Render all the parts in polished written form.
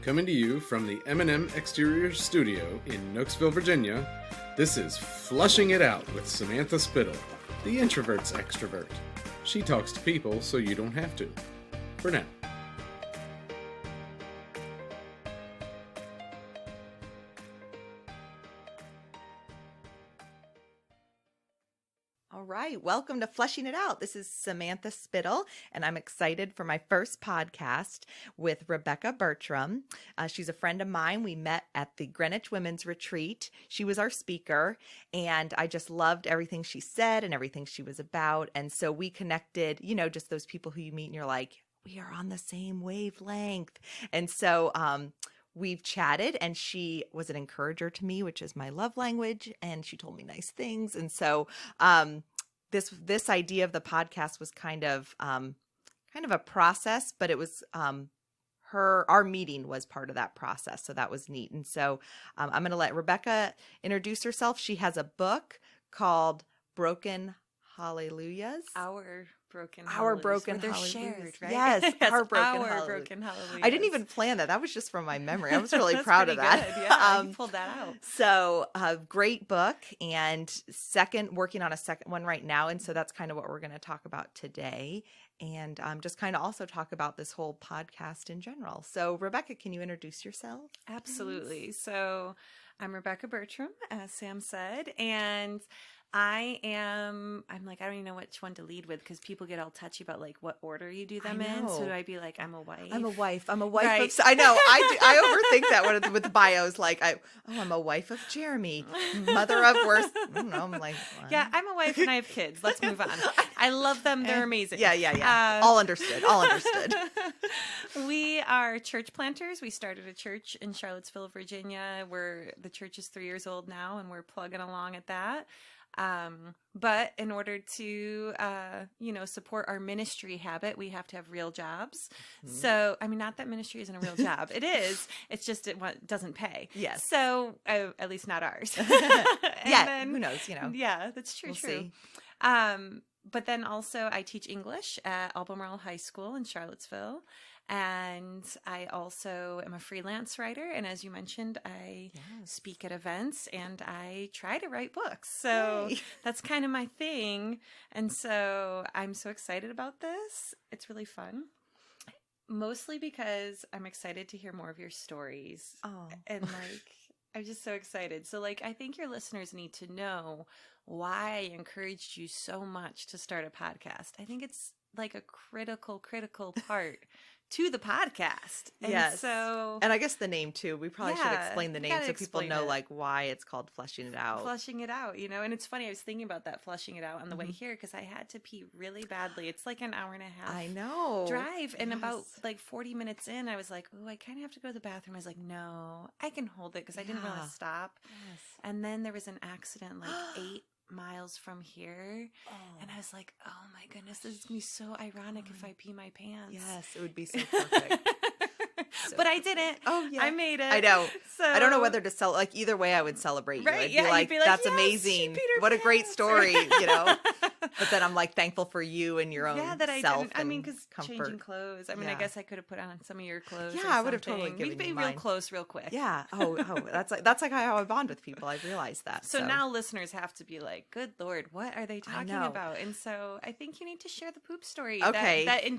Coming to you from the M&M Exterior Studio in Nooksville, Virginia, this is Flushing It Out with Samantha Spittle, the introvert's extrovert. She talks to people so you don't have to. For now. All right, welcome to Flushing It Out. This is Samantha Spittle, and I'm excited for my first podcast with Rebecca Burtram. She's a friend of mine. We met at the Greenwich Women's Retreat. She was our speaker, and I just loved everything she said and everything she was about. And so we connected, you know, just those people who you meet and you're like, we are on the same wavelength. And so we've chatted, and she was an encourager to me, which is my love language, and she told me nice things. And so this idea of the podcast was kind of a process, but it was our meeting was part of that process, so that was neat. And so I'm going to let Rebecca introduce herself. She has a book called Broken Hallelujahs. Our broken hallelujahs. They're shared, right? Yes, our broken hallelujahs. I didn't even plan that. That was just from my memory. I was really proud of that. Good. Yeah, you pulled that out. So great book, and working on a second one right now. And so that's kind of what we're going to talk about today, and just kind of also talk about this whole podcast in general. So Rebecca, can you introduce yourself? Absolutely. So I'm Rebecca Burtram, as Sam said, and I'm like, I don't even know which one to lead with because people get all touchy about like what order you do them in. So do I be like, I'm a wife? I'm a wife. Right. I know. I overthink that with bios. Like, I'm a wife of Jeremy, mother of worth. I don't know. I'm like, what? Yeah, I'm a wife and I have kids. Let's move on. I love them. They're amazing. Yeah. All understood. We are church planters. We started a church in Charlottesville, Virginia, where the church is 3 years old now, and we're plugging along at that. But in order to, support our ministry habit, we have to have real jobs. Mm-hmm. So, I mean, not that ministry isn't a real job. It is. It's just it doesn't pay. Yes. So, at least not ours. Then, who knows, you know. Yeah, that's true. We'll see. But then also I teach English at Albemarle High School in Charlottesville. And I also am a freelance writer. And as you mentioned, I speak at events and I try to write books. So that's kind of my thing. And so I'm so excited about this. It's really fun. Mostly because I'm excited to hear more of your stories. Oh. And like, I'm just so excited. So like, I think your listeners need to know why I encouraged you so much to start a podcast. I think it's like a critical part to the podcast. And yes. So, and I guess the name too. We probably should explain the name so people know like why it's called Flushing It Out. Flushing It Out, you know. And it's funny, I was thinking about that Flushing It Out on the way here because I had to pee really badly. It's like an hour and a half. I know. Drive, and about like 40 minutes in, I was like, "Oh, I kind of have to go to the bathroom." I was like, "No, I can hold it," because I didn't really stop. Yes. And then there was an accident like 8 miles from here, and I was like, oh my goodness, this is gonna be so ironic if I pee my pants. Yes, it would be so perfect. But I didn't. Oh yeah, I made it. I know. So I don't know whether to like either way I would celebrate you. Right? I'd be like, that's yes, amazing. What a great story, you know. But then I'm like thankful for you and your own that I self. Didn't. I mean, because comfort. Changing clothes. I mean, I guess I could have put on some of your clothes. Yeah, I would have totally given We'd be you real mine. close, real quick. Yeah. Oh, that's like how I bond with people. I've realized that. So now listeners have to be like, good Lord, what are they talking about? And so I think you need to share the poop story. Okay.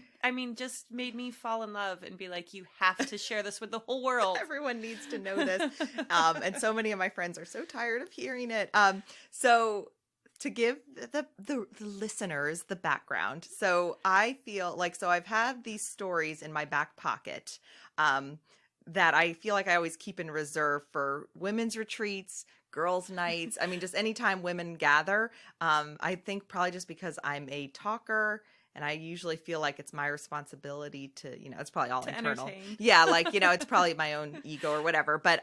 Just made me fall in love and be like, you have to share this with the whole world. Everyone needs to know this. And so many of my friends are so tired of hearing it. So to give the listeners the background. So I feel like, I've had these stories in my back pocket that I feel like I always keep in reserve for women's retreats, girls' nights. I mean, just anytime women gather. I think probably just because I'm a talker, and I usually feel like it's my responsibility to, it's probably all internal. Entertain. Yeah, like, it's probably my own ego or whatever. But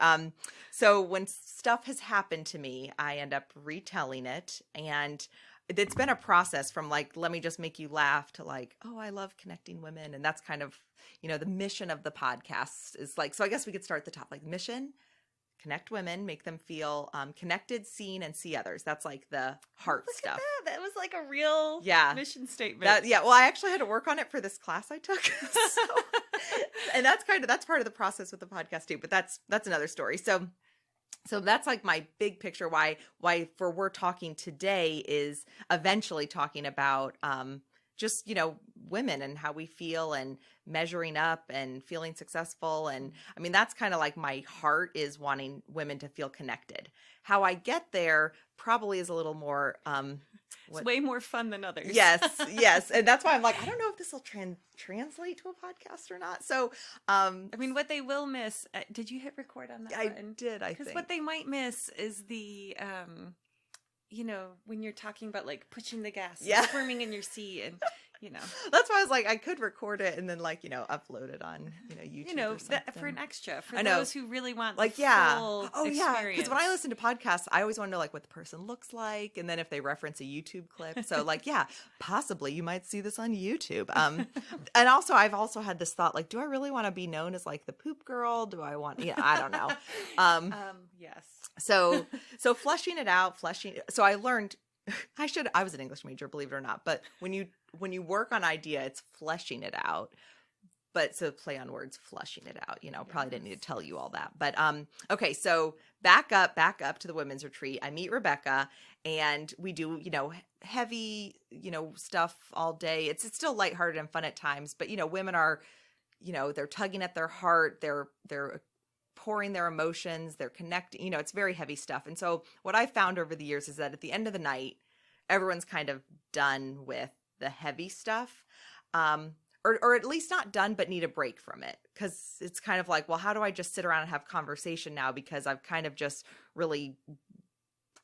so when stuff has happened to me, I end up retelling it. And it's been a process from like, let me just make you laugh to like, oh, I love connecting women. And that's kind of, the mission of the podcast is like, so I guess we could start at the top, like mission, connect women, make them feel connected, seen, and see others. That's like the heart Look stuff. At that. That was like a real mission statement. Well, I actually had to work on it for this class I took. And that's part of the process with the podcast too, but that's another story. So that's like my big picture why for we're talking today is eventually talking about just, women and how we feel and measuring up and feeling successful. And I mean, that's kind of like my heart is wanting women to feel connected. How I get there probably is a little more it's way more fun than others. Yes. And that's why I'm like, I don't know if this will translate to a podcast or not. So, I mean, what they will miss, did you hit record on that? I did, I think. Because what they might miss is the, when you're talking about like pushing the gas, squirming in your seat and, That's why I was like, I could record it and then upload it on, YouTube or something. For an extra, for those who really want full experience. Yeah. Because when I listen to podcasts, I always want to know what the person looks like. And then if they reference a YouTube clip. So possibly you might see this on YouTube. And also I've also had this thought, do I really want to be known as the poop girl? Do I want, I don't know. Yes. So fleshing it out, so I learned, I was an English major, believe it or not, but when you work on idea, it's fleshing it out. But so play on words, flushing it out, probably didn't need to tell you all that. But, okay. So back up to the women's retreat. I meet Rebecca and we do, heavy, stuff all day. It's still lighthearted and fun at times, but, women are, they're tugging at their heart. They're pouring their emotions, they're connecting, it's very heavy stuff. And so what I found over the years is that at the end of the night, everyone's kind of done with the heavy stuff. Or at least not done, but need a break from it. Cause it's kind of like, well, how do I just sit around and have conversation now? Because I've kind of just really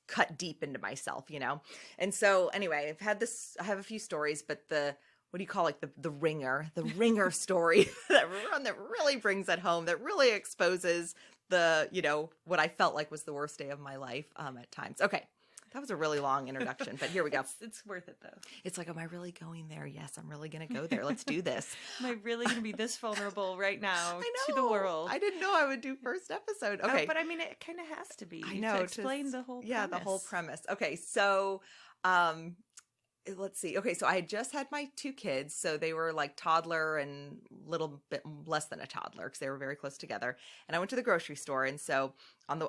cut deep into myself, And so anyway, I have a few stories, but what do you call the ringer story that really brings it home, that really exposes what I felt like was the worst day of my life at times. Okay. That was a really long introduction, but here we go. It's worth it though. It's am I really going there? Yes, I'm really going to go there. Let's do this. Am I really going to be this vulnerable right now to the world? I didn't know I would do first episode. Okay. But I mean, it kind of has to be. I know. To explain the whole premise. Yeah, the whole premise. Okay. So, let's see. Okay, so I had just had my 2 kids, so they were toddler and little bit less than a toddler because they were very close together. And I went to the grocery store, and so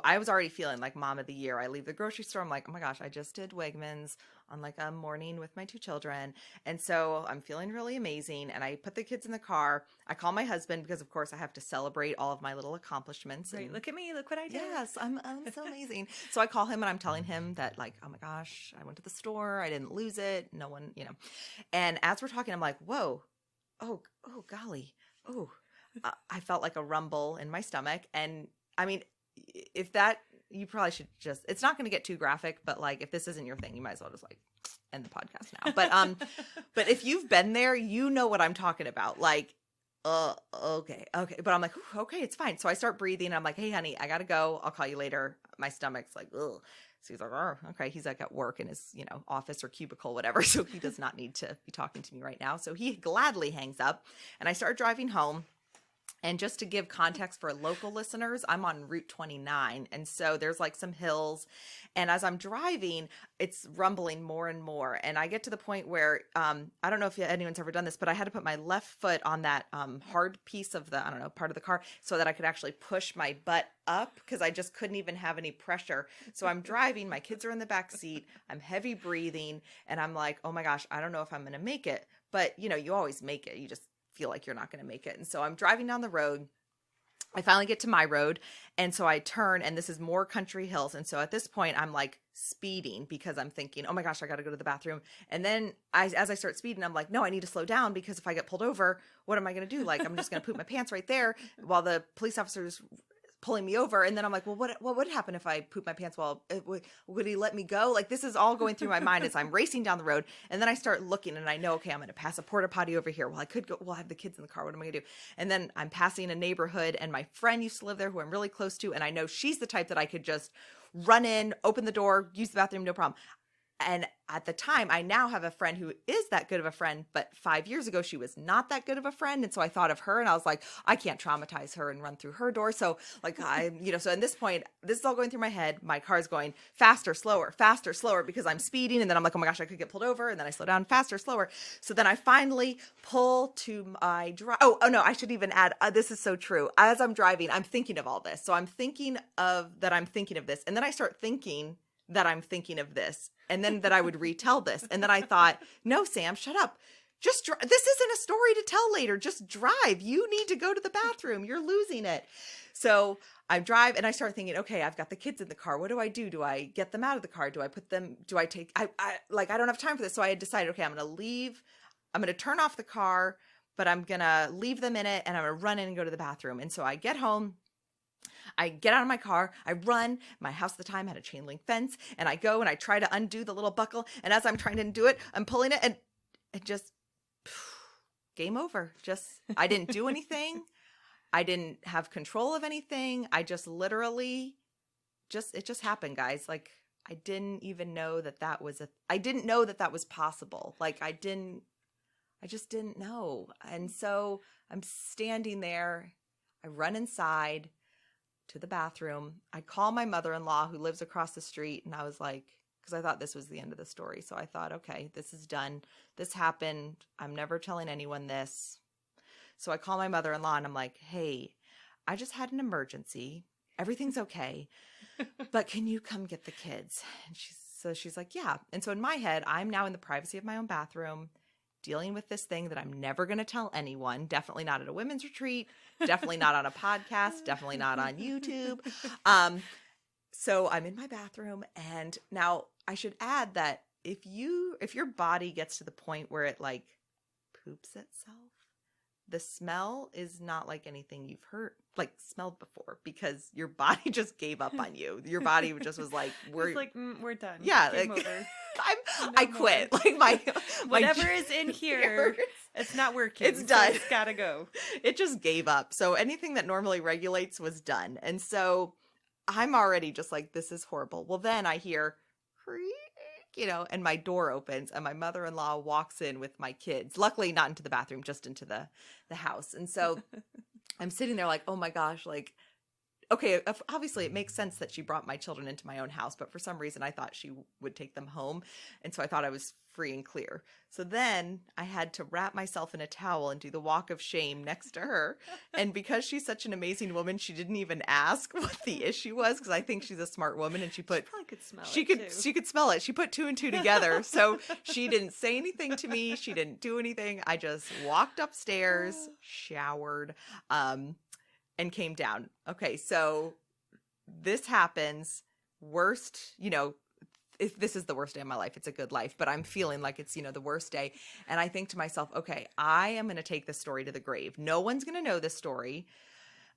I was already feeling like mom of the year. I leave the grocery store, I'm like, oh my gosh, I just did Wegmans on a morning with my 2 children, and so I'm feeling really amazing. And I put the kids in the car. I call my husband because, of course, I have to celebrate all of my little accomplishments. Right, look at me, look what I did. Yes, I'm so amazing. So I call him and I'm telling him that oh my gosh, I went to the store, I didn't lose it. No one, And as we're talking, I'm like, whoa, oh golly, I felt like a rumble in my stomach. And I mean, if that, you probably should just, it's not going to get too graphic, but if this isn't your thing, you might as well just end the podcast now. But, but if you've been there, you know what I'm talking about. Okay. But I'm like, okay, it's fine. So I start breathing. I'm like, hey honey, I got to go. I'll call you later. My stomach's ugh. So he's like, oh, okay. He's at work in his, office or cubicle, whatever. So he does not need to be talking to me right now. So he gladly hangs up and I start driving home. And just to give context for local listeners, I'm on Route 29. And so there's some hills. And as I'm driving, it's rumbling more and more. And I get to the point where, I don't know if anyone's ever done this, but I had to put my left foot on that hard piece of the, part of the car so that I could actually push my butt up because I just couldn't even have any pressure. So I'm driving, my kids are in the back seat, I'm heavy breathing, and I'm like, oh my gosh, I don't know if I'm going to make it. But, you always make it. You just feel like you're not going to make it. And so I'm driving down the road. I finally get to my road. And so I turn, and this is more country hills. And so at this point I'm speeding because I'm thinking, oh my gosh, I got to go to the bathroom. And then as I start speeding, I'm like, no, I need to slow down because if I get pulled over, what am I going to do? I'm just going to poop my pants right there while the police officer's pulling me over. And then I'm like, well, what would happen if I poop my pants? Would he let me go? This is all going through my mind as I'm racing down the road. And then I start looking and I know, okay, I'm going to pass a porta potty over here. Well, I could go, I have the kids in the car. What am I going to do? And then I'm passing a neighborhood and my friend used to live there who I'm really close to. And I know she's the type that I could just run in, open the door, use the bathroom, no problem. And at the time, I now have a friend who is that good of a friend, but 5 years ago, she was not that good of a friend. And so I thought of her and I was like, I can't traumatize her and run through her door. So like, so at this point, this is all going through my head. My car's going faster, slower, because I'm speeding. And then I'm like, oh my gosh, I could get pulled over. And then I slow down faster, slower. So then I finally pull to my drive. Oh no, I should even add, this is so true. As I'm driving, I'm thinking of all this. So I'm thinking of this. And then I start thinking that I'm thinking of this, and then that I would retell this. And then I thought, no, Sam, shut up. Just this isn't a story to tell later. Just drive. You need to go to the bathroom. You're losing it. So I drive and I start thinking, okay, I've got the kids in the car. What do I do? Do I get them out of the car? Do I don't have time for this. So I had decided, okay, I'm going to turn off the car, but I'm going to leave them in it and I'm going to run in and go to the bathroom. And so I get home. I get out of my car, I run. My house at the time had a chain link fence, and I go and I try to undo the little buckle. And as I'm trying to undo it, I'm pulling it, and it just game over. I didn't do anything. I didn't have control of anything. I just literally it just happened, guys. Like I didn't even know that was possible. Like I just didn't know. And so I'm standing there. I run inside to the bathroom. I call my mother-in-law who lives across the street, and I was like, because I thought this was the end of the story. So I thought, okay, this is done. This happened. I'm never telling anyone this. So I call my mother-in-law and I'm like, hey, I just had an emergency. Everything's okay, but can you come get the kids? And she's like, yeah. And so in my head, I'm now in the privacy of my own bathroom, dealing with this thing that I'm never going to tell anyone, definitely not at a women's retreat, definitely not on a podcast, definitely not on YouTube. So I'm in my bathroom, and now I should add that if your body gets to the point where it like poops itself, the smell is not like anything you've smelled before, because your body just gave up on you. Your body just was like, we're done. Yeah. Game like, over. I quit. Like my whatever is in here, it's not working. It's done. So it's gotta go. It just gave up. So anything that normally regulates was done. And so I'm already just like, this is horrible. Well, then I hear creak, and my door opens and my mother-in-law walks in with my kids. Luckily not into the bathroom, just into the house. And so I'm sitting there like, oh my gosh, like, okay, obviously it makes sense that she brought my children into my own house, but for some reason I thought she would take them home. And so I thought I was free and clear. So then I had to wrap myself in a towel and do the walk of shame next to her. And because she's such an amazing woman, she didn't even ask what the issue was, because I think she's a smart woman, and she probably could smell she it could too. She could smell it. She put two and two together. So she didn't say anything to me. She didn't do anything. I just walked upstairs, showered, and came down. Okay, so this happens. Worst, if this is the worst day of my life, it's a good life, but I'm feeling like it's, the worst day. And I think to myself, okay, I am going to take this story to the grave. No one's going to know this story.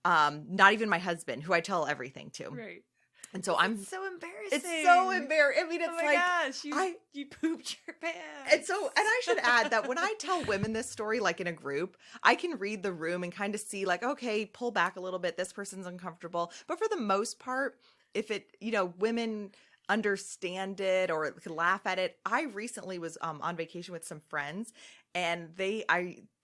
Not even my husband, who I tell everything to. Right. And so It's so embarrassing. It's so embarrassing. I mean, it's oh my like, gosh, you pooped your pants. And I should add that when I tell women this story, like in a group, I can read the room and kind of see like, okay, pull back a little bit. This person's uncomfortable. But for the most part, if women understand it or could laugh at it. I recently was on vacation with some friends, and they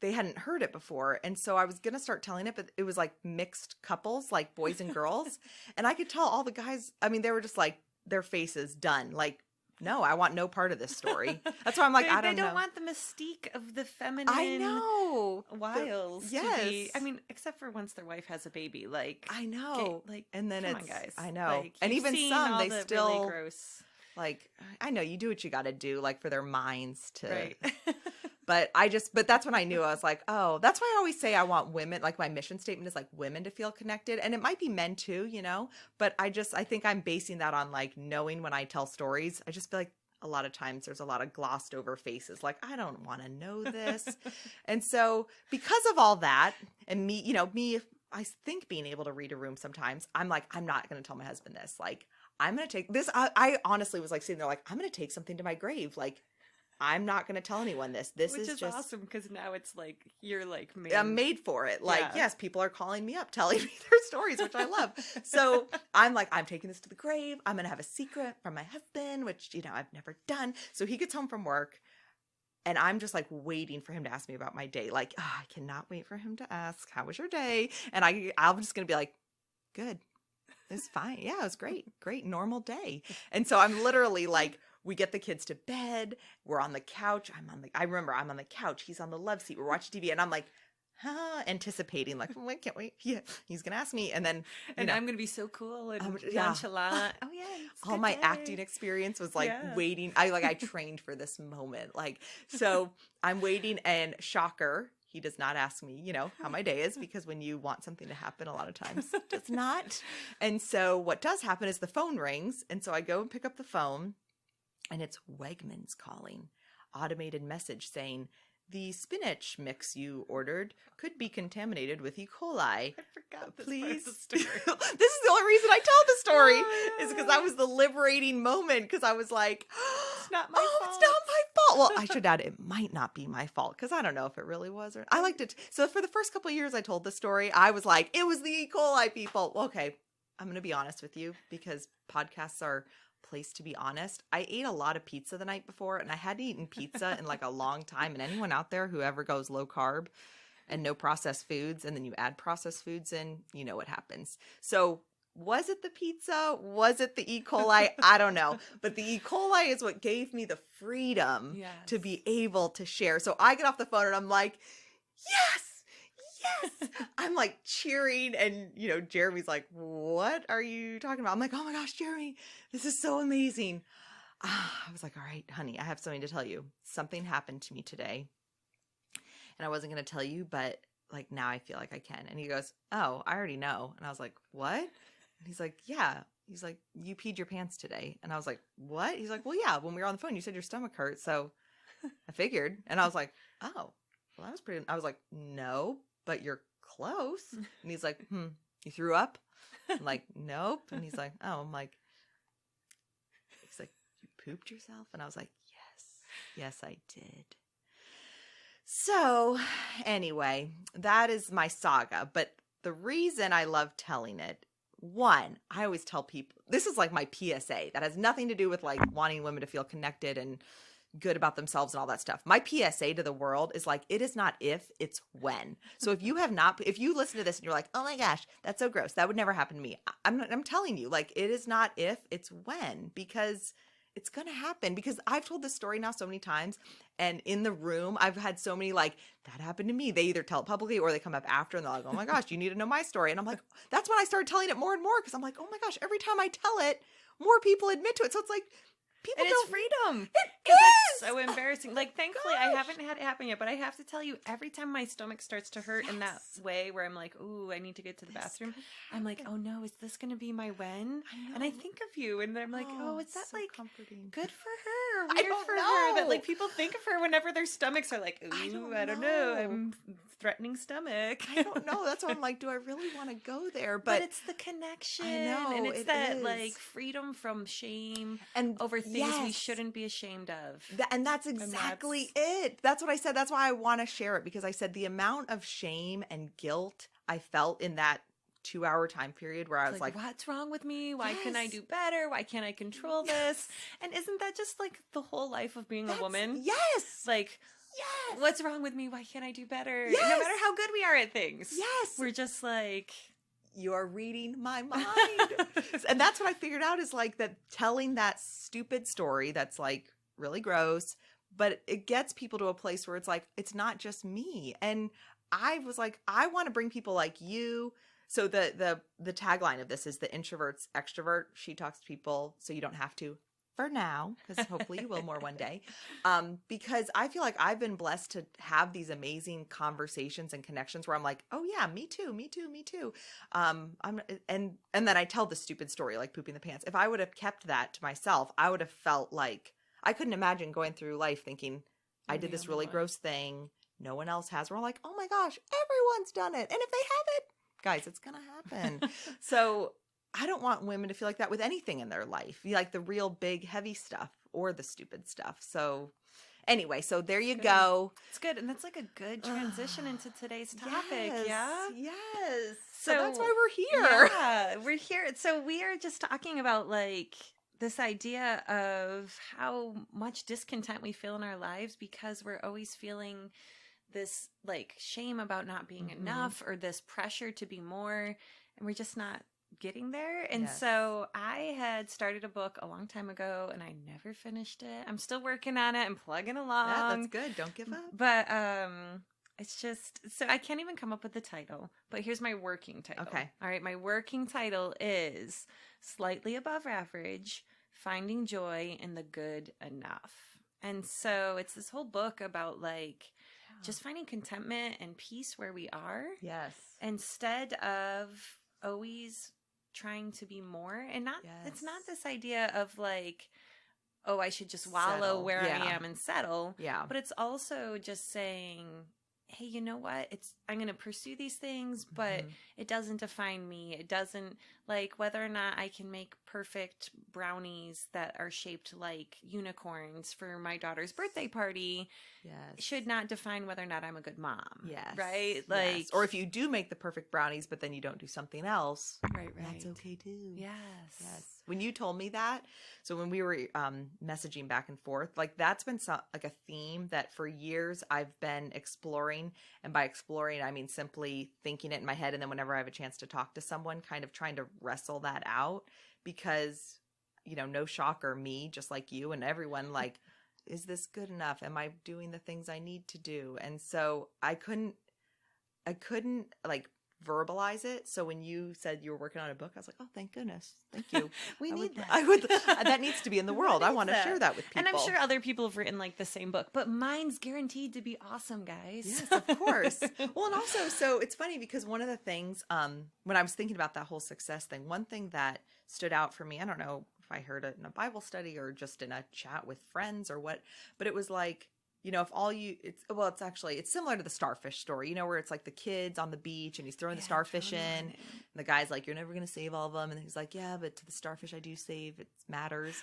hadn't heard it before. And so I was going to start telling it, but it was like mixed couples, like boys and girls. And I could tell all the guys, I mean, they were just like, their faces done. Like, no, I want no part of this story. That's why I'm like, I don't know. They don't want the mystique of the feminine. I know. Wiles. Yes. To be, I mean, except for once their wife has a baby. Like, I know. And then come it's, on, guys. I know. Like, and even some, they still. Really gross. Like, I know you do what you got to do, like for their minds to. Right. But that's when I knew. I was like, oh, that's why I always say I want women, like my mission statement is like women to feel connected. And it might be men too, but I think I'm basing that on like knowing when I tell stories. I just feel like a lot of times there's a lot of glossed over faces. Like, I don't want to know this. And so because of all that and me, I think being able to read a room sometimes, I'm like, I'm not going to tell my husband this. Like, I'm going to take this. I honestly was like sitting there like, I'm going to take something to my grave. Like, I'm not going to tell anyone this. This Which is is just awesome because now it's like you're like I'm made for it. Like, Yeah. yes, people are calling me up, telling me their stories, which I love. So I'm like, I'm taking this to the grave. I'm going to have a secret from my husband, which, I've never done. So he gets home from work and I'm just like waiting for him to ask me about my day. Like, I cannot wait for him to ask, how was your day? And I'm just going to be like, good. It's fine. Yeah, it was great. Great, normal day. And so I'm literally like, we get the kids to bed. We're on the couch. I remember I'm on the couch. He's on the love seat. We're watching TV. And I'm like, anticipating, like, oh, I can't wait. Yeah, he's going to ask me. And then, I'm going to be so cool and yeah. nonchalant. Oh, yeah. All my acting experience was like waiting. I trained for this moment. Like, so I'm waiting and shocker. He does not ask me, how my day is, because when you want something to happen, a lot of times it does not. And so what does happen is the phone rings. And so I go and pick up the phone and it's Wegmans calling. Automated message saying, the spinach mix you ordered could be contaminated with E. coli. I forgot this part of the story. This is the only reason I tell the story is because that was the liberating moment, because I was like, it's not my fault. It's not my fault. Well, I should add, it might not be my fault, because I don't know if it really was. Or I liked it. So for the first couple of years I told the story, I was like, it was the E. coli people. Well, okay, I'm going to be honest with you, because podcasts are place to be honest. I ate a lot of pizza the night before, and I hadn't eaten pizza in like a long time. And anyone out there who ever goes low carb and no processed foods, and then you add processed foods in, you know what happens. So was it the pizza? Was it the E. coli? I don't know. But the E. coli is what gave me the freedom to be able to share. So I get off the phone and I'm like, yes. I'm like cheering, and Jeremy's like, what are you talking about? I'm like, oh my gosh, Jeremy, this is so amazing. I was like, all right, honey, I have something to tell you. Something happened to me today, and I wasn't going to tell you, but like now I feel like I can. And he goes, oh, I already know. And I was like, what? And he's like, yeah. He's like, you peed your pants today. And I was like, what? He's like, well, yeah, when we were on the phone, you said your stomach hurt, so I figured. And I was like, oh, well, that was pretty. I was like, no, but you're close. And he's like, you threw up? I'm like, nope. And he's like, oh. I'm like, he's like, you pooped yourself? And I was like, yes, I did. So anyway, that is my saga. But the reason I love telling it, one, I always tell people, this is like my PSA that has nothing to do with like wanting women to feel connected and good about themselves and all that stuff. My PSA to the world is like, it is not if, it's when. So if you listen to this and you're like, oh my gosh, that's so gross, that would never happen to me. I'm telling you, like, it is not if, it's when, because it's going to happen. Because I've told this story now so many times, and in the room, I've had so many like, that happened to me. They either tell it publicly or they come up after and they're like, oh my gosh, you need to know my story. And I'm like, that's when I started telling it more and more, because I'm like, oh my gosh, every time I tell it, more people admit to it. So it's like, people and don't. It's freedom. It is so embarrassing. Like, thankfully, I haven't had it happen yet, but I have to tell you, every time my stomach starts to hurt in that way where I'm like, ooh, I need to get to the bathroom, I'm like, oh no, is this going to be my when? And I think of you, and I'm like, oh, is that so like comforting? Good for her? Weird for her that like people think of her whenever their stomachs are like, ooh, I don't know. I'm threatening stomach. I don't know. That's why I'm like, do I really want to go there? But it's the connection. I know, and it's that like freedom from shame and over things we shouldn't be ashamed of. And that's exactly it. That's what I said. That's why I want to share it, because I said the amount of shame and guilt I felt in that 2-hour time period where I was like, what's wrong with me? Why can I do better? Why can't I control this? And isn't that just like the whole life of being a woman? Yes. Like, what's wrong with me? Why can't I do better? Yes. No matter how good we are at things. Yes. We're just like, you're reading my mind. And that's what I figured out, is like that telling that stupid story that's like really gross, but it gets people to a place where it's like, it's not just me. And I was like, I want to bring people like you. So the tagline of this is the introvert's extrovert. She talks to people so you don't have to, for now, because hopefully you will more one day. Because I feel like I've been blessed to have these amazing conversations and connections where I'm like, oh yeah, me too. And then I tell the stupid story, like pooping the pants. If I would have kept that to myself, I would have felt like I couldn't imagine going through life thinking I did this really gross thing. No one else has. We're like, oh my gosh, everyone's done it. And if they haven't, guys, it's going to happen. So I don't want women to feel like that with anything in their life, like the real big, heavy stuff or the stupid stuff. So anyway, so there you go. It's good. And that's like a good transition into today's topic. Yes, Yeah. yes. So that's why we're here. Yeah, we're here. So we are just talking about like this idea of how much discontent we feel in our lives because we're always feeling this like shame about not being enough or this pressure to be more, and we're just not getting there. And so I had started a book a long time ago and I never finished it. I'm still working on it. I'm plugging along. Yeah, that's good. Don't give up. But it's just, so I can't even come up with the title, but here's my working title. Okay. All right. My working title is Slightly Above Average, Finding Joy in the Good Enough. And so it's this whole book about like just finding contentment and peace where we are. Yes. Instead of always trying to be more. And not, it's not this idea of like, oh, I should just wallow where I am and settle. Yeah. But it's also just saying, hey, you know what? I'm going to pursue these things, but it doesn't define me. It doesn't, like, whether or not I can make perfect brownies that are shaped like unicorns for my daughter's birthday party should not define whether or not I'm a good mom. Yes. Right? Like, yes. Or if you do make the perfect brownies, but then you don't do something else. Right. That's okay too. Yes. When you told me that, so when we were messaging back and forth, like that's been like a theme that for years I've been exploring. And by exploring, I mean simply thinking it in my head. And then whenever I have a chance to talk to someone, kind of trying to wrestle that out because, you know, no shocker, me, just like you and everyone, like, is this good enough? Am I doing the things I need to do? And so I couldn't like verbalize it. So when you said you were working on a book, I was like, oh, thank goodness. Thank you. We need that. That needs to be in the world. I want to share that with people. And I'm sure other people have written like the same book, but mine's guaranteed to be awesome, guys. Yes, of course. Well, and also, so it's funny because one of the things, when I was thinking about that whole success thing, one thing that stood out for me, I don't know if I heard it in a Bible study or just in a chat with friends or what, but it was like, you know, if all you, it's similar to the starfish story, you know, where it's like the kid's on the beach and he's throwing the starfish in. And the guy's like, you're never going to save all of them. And he's like, yeah, but to the starfish I do save, it matters.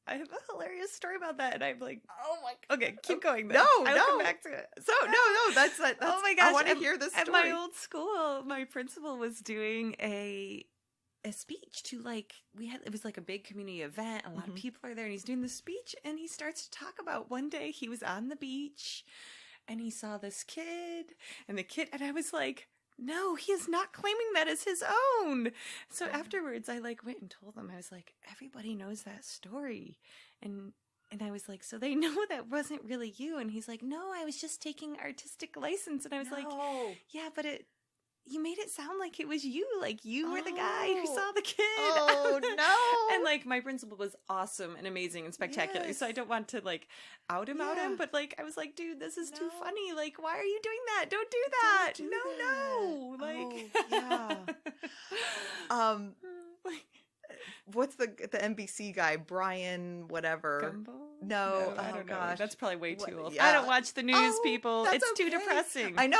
I have a hilarious story about that. And I'm like, oh my God. Okay, keep going. Then. I'll come back to it. So, no, that's oh my gosh. I want to hear this story. At my old school, my principal was doing a speech to like, it was like a big community event. A lot of people are there and he's doing the speech and he starts to talk about one day he was on the beach and he saw this kid and I was like, no, he is not claiming that as his own. So afterwards I like went and told them, I was like, everybody knows that story. And I was like, so they know that wasn't really you. And he's like, no, I was just taking artistic license. And I was like, yeah, but you made it sound like it was you. Like you were the guy who saw the kid. Oh, no. And like my principal was awesome and amazing and spectacular. Yes. So I don't want to like out him, but like I was like, dude, this is too funny. Like, why are you doing that? Don't do that. No. Like, what's the NBC guy, Brian whatever? Gumbo? No, I don't know. Gosh. That's probably way too old. Yeah. I don't watch the news, people. It's okay. too depressing. I know.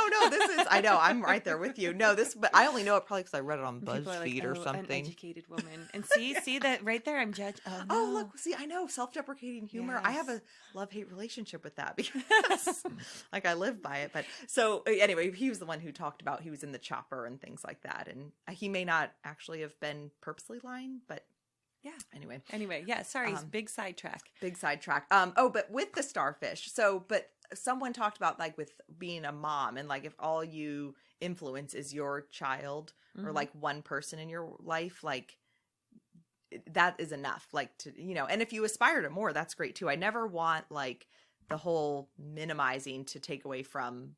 I know. I'm right there with you. No, but I only know it probably because I read it on BuzzFeed like, or something. An educated woman. And see that right there, I'm judged. Oh, no. Oh, look, see, I know self-deprecating humor. Yes. I have a love-hate relationship with that because like I live by it. But so anyway, he was the one who talked about he was in the chopper and things like that. And he may not actually have been purposely lying, but yeah. Anyway, yeah. Sorry, big sidetrack. But with the starfish. So, but someone talked about like with being a mom and like if all you influence is your child or like one person in your life, like that is enough. Like to, you know, and if you aspire to more, that's great too. I never want like the whole minimizing to take away from,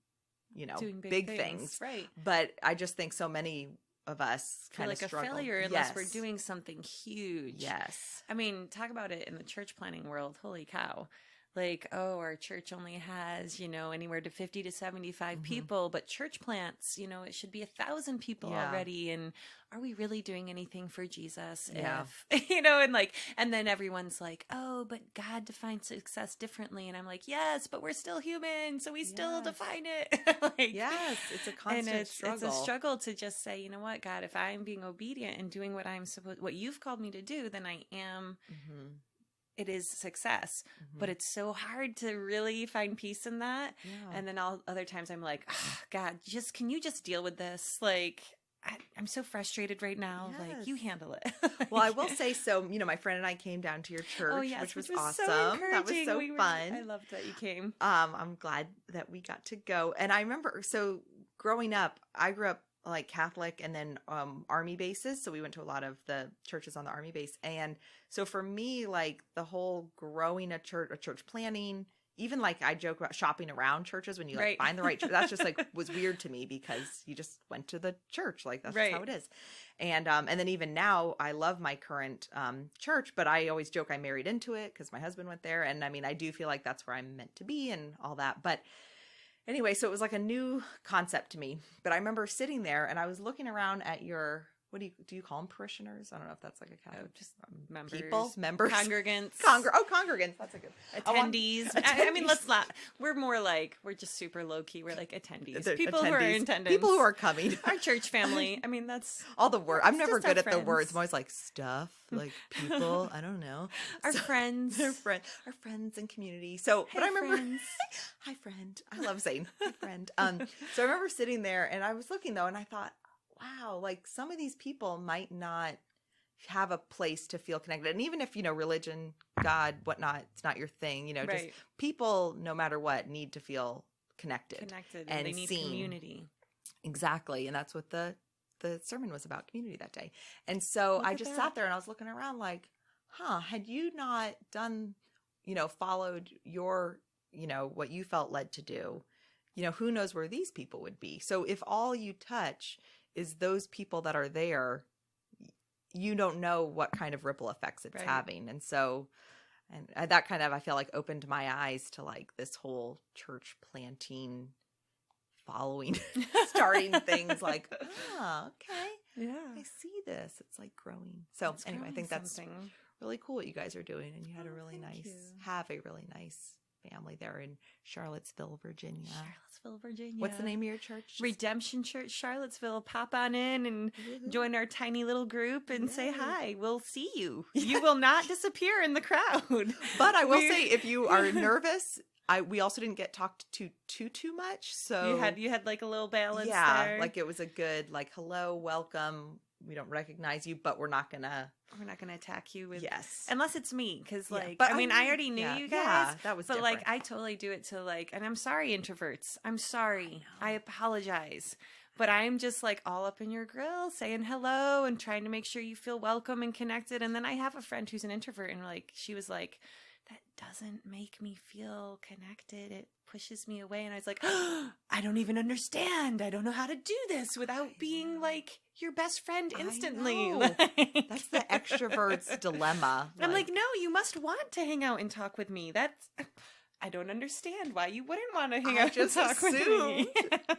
you know, doing big things. Right. But I just think so many of us kind of struggle. A failure unless we're doing something huge. Yes. I mean, talk about it in the church planning world. Holy cow. Like, oh, our church only has, you know, anywhere to 50 to 75 people, but church plants, you know, it should be 1,000 people already. And are we really doing anything for Jesus? If, you know, and then everyone's like, oh, but God defines success differently. And I'm like, yes, but we're still human. So we still define it. Yes, it's a constant struggle. It's a struggle to just say, you know what, God, if I'm being obedient and doing what you've called me to do, then I am it is success, but it's so hard to really find peace in that. Yeah. And then other times I'm like, oh, God, can you just deal with this? Like, I'm so frustrated right now. Yes. Like, you handle it. Well, I will say, so, my friend and I came down to your church, which was awesome. That was so fun. I loved that you came. I'm glad that we got to go. And I remember, so growing up, I grew up like Catholic and then Army bases. So we went to a lot of the churches on the Army base. And so for me, like the whole growing a church planning, even like I joke about shopping around churches when you like find the right church. That's just like was weird to me because you just went to the church. Like that's just how it is. And then even now I love my current church, but I always joke I married into it because my husband went there. And I mean, I do feel like that's where I'm meant to be and all that. But anyway, so it was like a new concept to me. But I remember sitting there and I was looking around at your, what do you call them, parishioners? I don't know if that's like a Catholic. Just members. Congregants. Congregants. That's a good. Attendees. I mean, let's not. We're more like, we're just super low key. We're like attendees. People who are in attendance. People who are coming. Our church family. I mean, that's. All the words. I'm never good at the words. I'm always like stuff, like people. I don't know. Our friends. Our friends and community. So, Hey, but I remember. friends. Hi, friend. I love saying hi, friend. So I remember sitting there and I was looking though and I thought, wow, like some of these people might not have a place to feel connected. And even if, religion, God, whatnot, it's not your thing, just people, no matter what, need to feel connected. And they need seen. Community. Exactly. And that's what the sermon was about, community that day. And so I just sat there and I was looking around like, had you not done, followed your, what you felt led to do, who knows where these people would be. So if all you touch is those people that are there, you don't know what kind of ripple effects it's having. And so, and that kind of, I feel like opened my eyes to like this whole church planting, following, starting things like, okay. Yeah. I see this. It's like growing. So anyway, I think that's really cool what you guys are doing. And you had a really nice family there in Charlottesville, Virginia. What's the name of your church? Redemption Church, Charlottesville. Pop on in and join our tiny little group and say hi. We'll see you. You will not disappear in the crowd. But I will say, if you are nervous, we also didn't get talked to too much. So you had like a little balance there. Yeah, like it was a good like hello, welcome. We don't recognize you, but we're not gonna attack you with yes, unless it's me, because like but I mean I already knew you guys. Yeah, that was. But different. like I totally do it to like, and I'm sorry, introverts. I'm sorry. I apologize. But I'm just like all up in your grill, saying hello and trying to make sure you feel welcome and connected. And then I have a friend who's an introvert, and like she was like, that doesn't make me feel connected. It pushes me away. And I was like, I don't even understand. I don't know how to do this without being like your best friend instantly. That's the extrovert's dilemma. I'm like, no, you must want to hang out and talk with me. I don't understand why you wouldn't want to hang out and talk with me.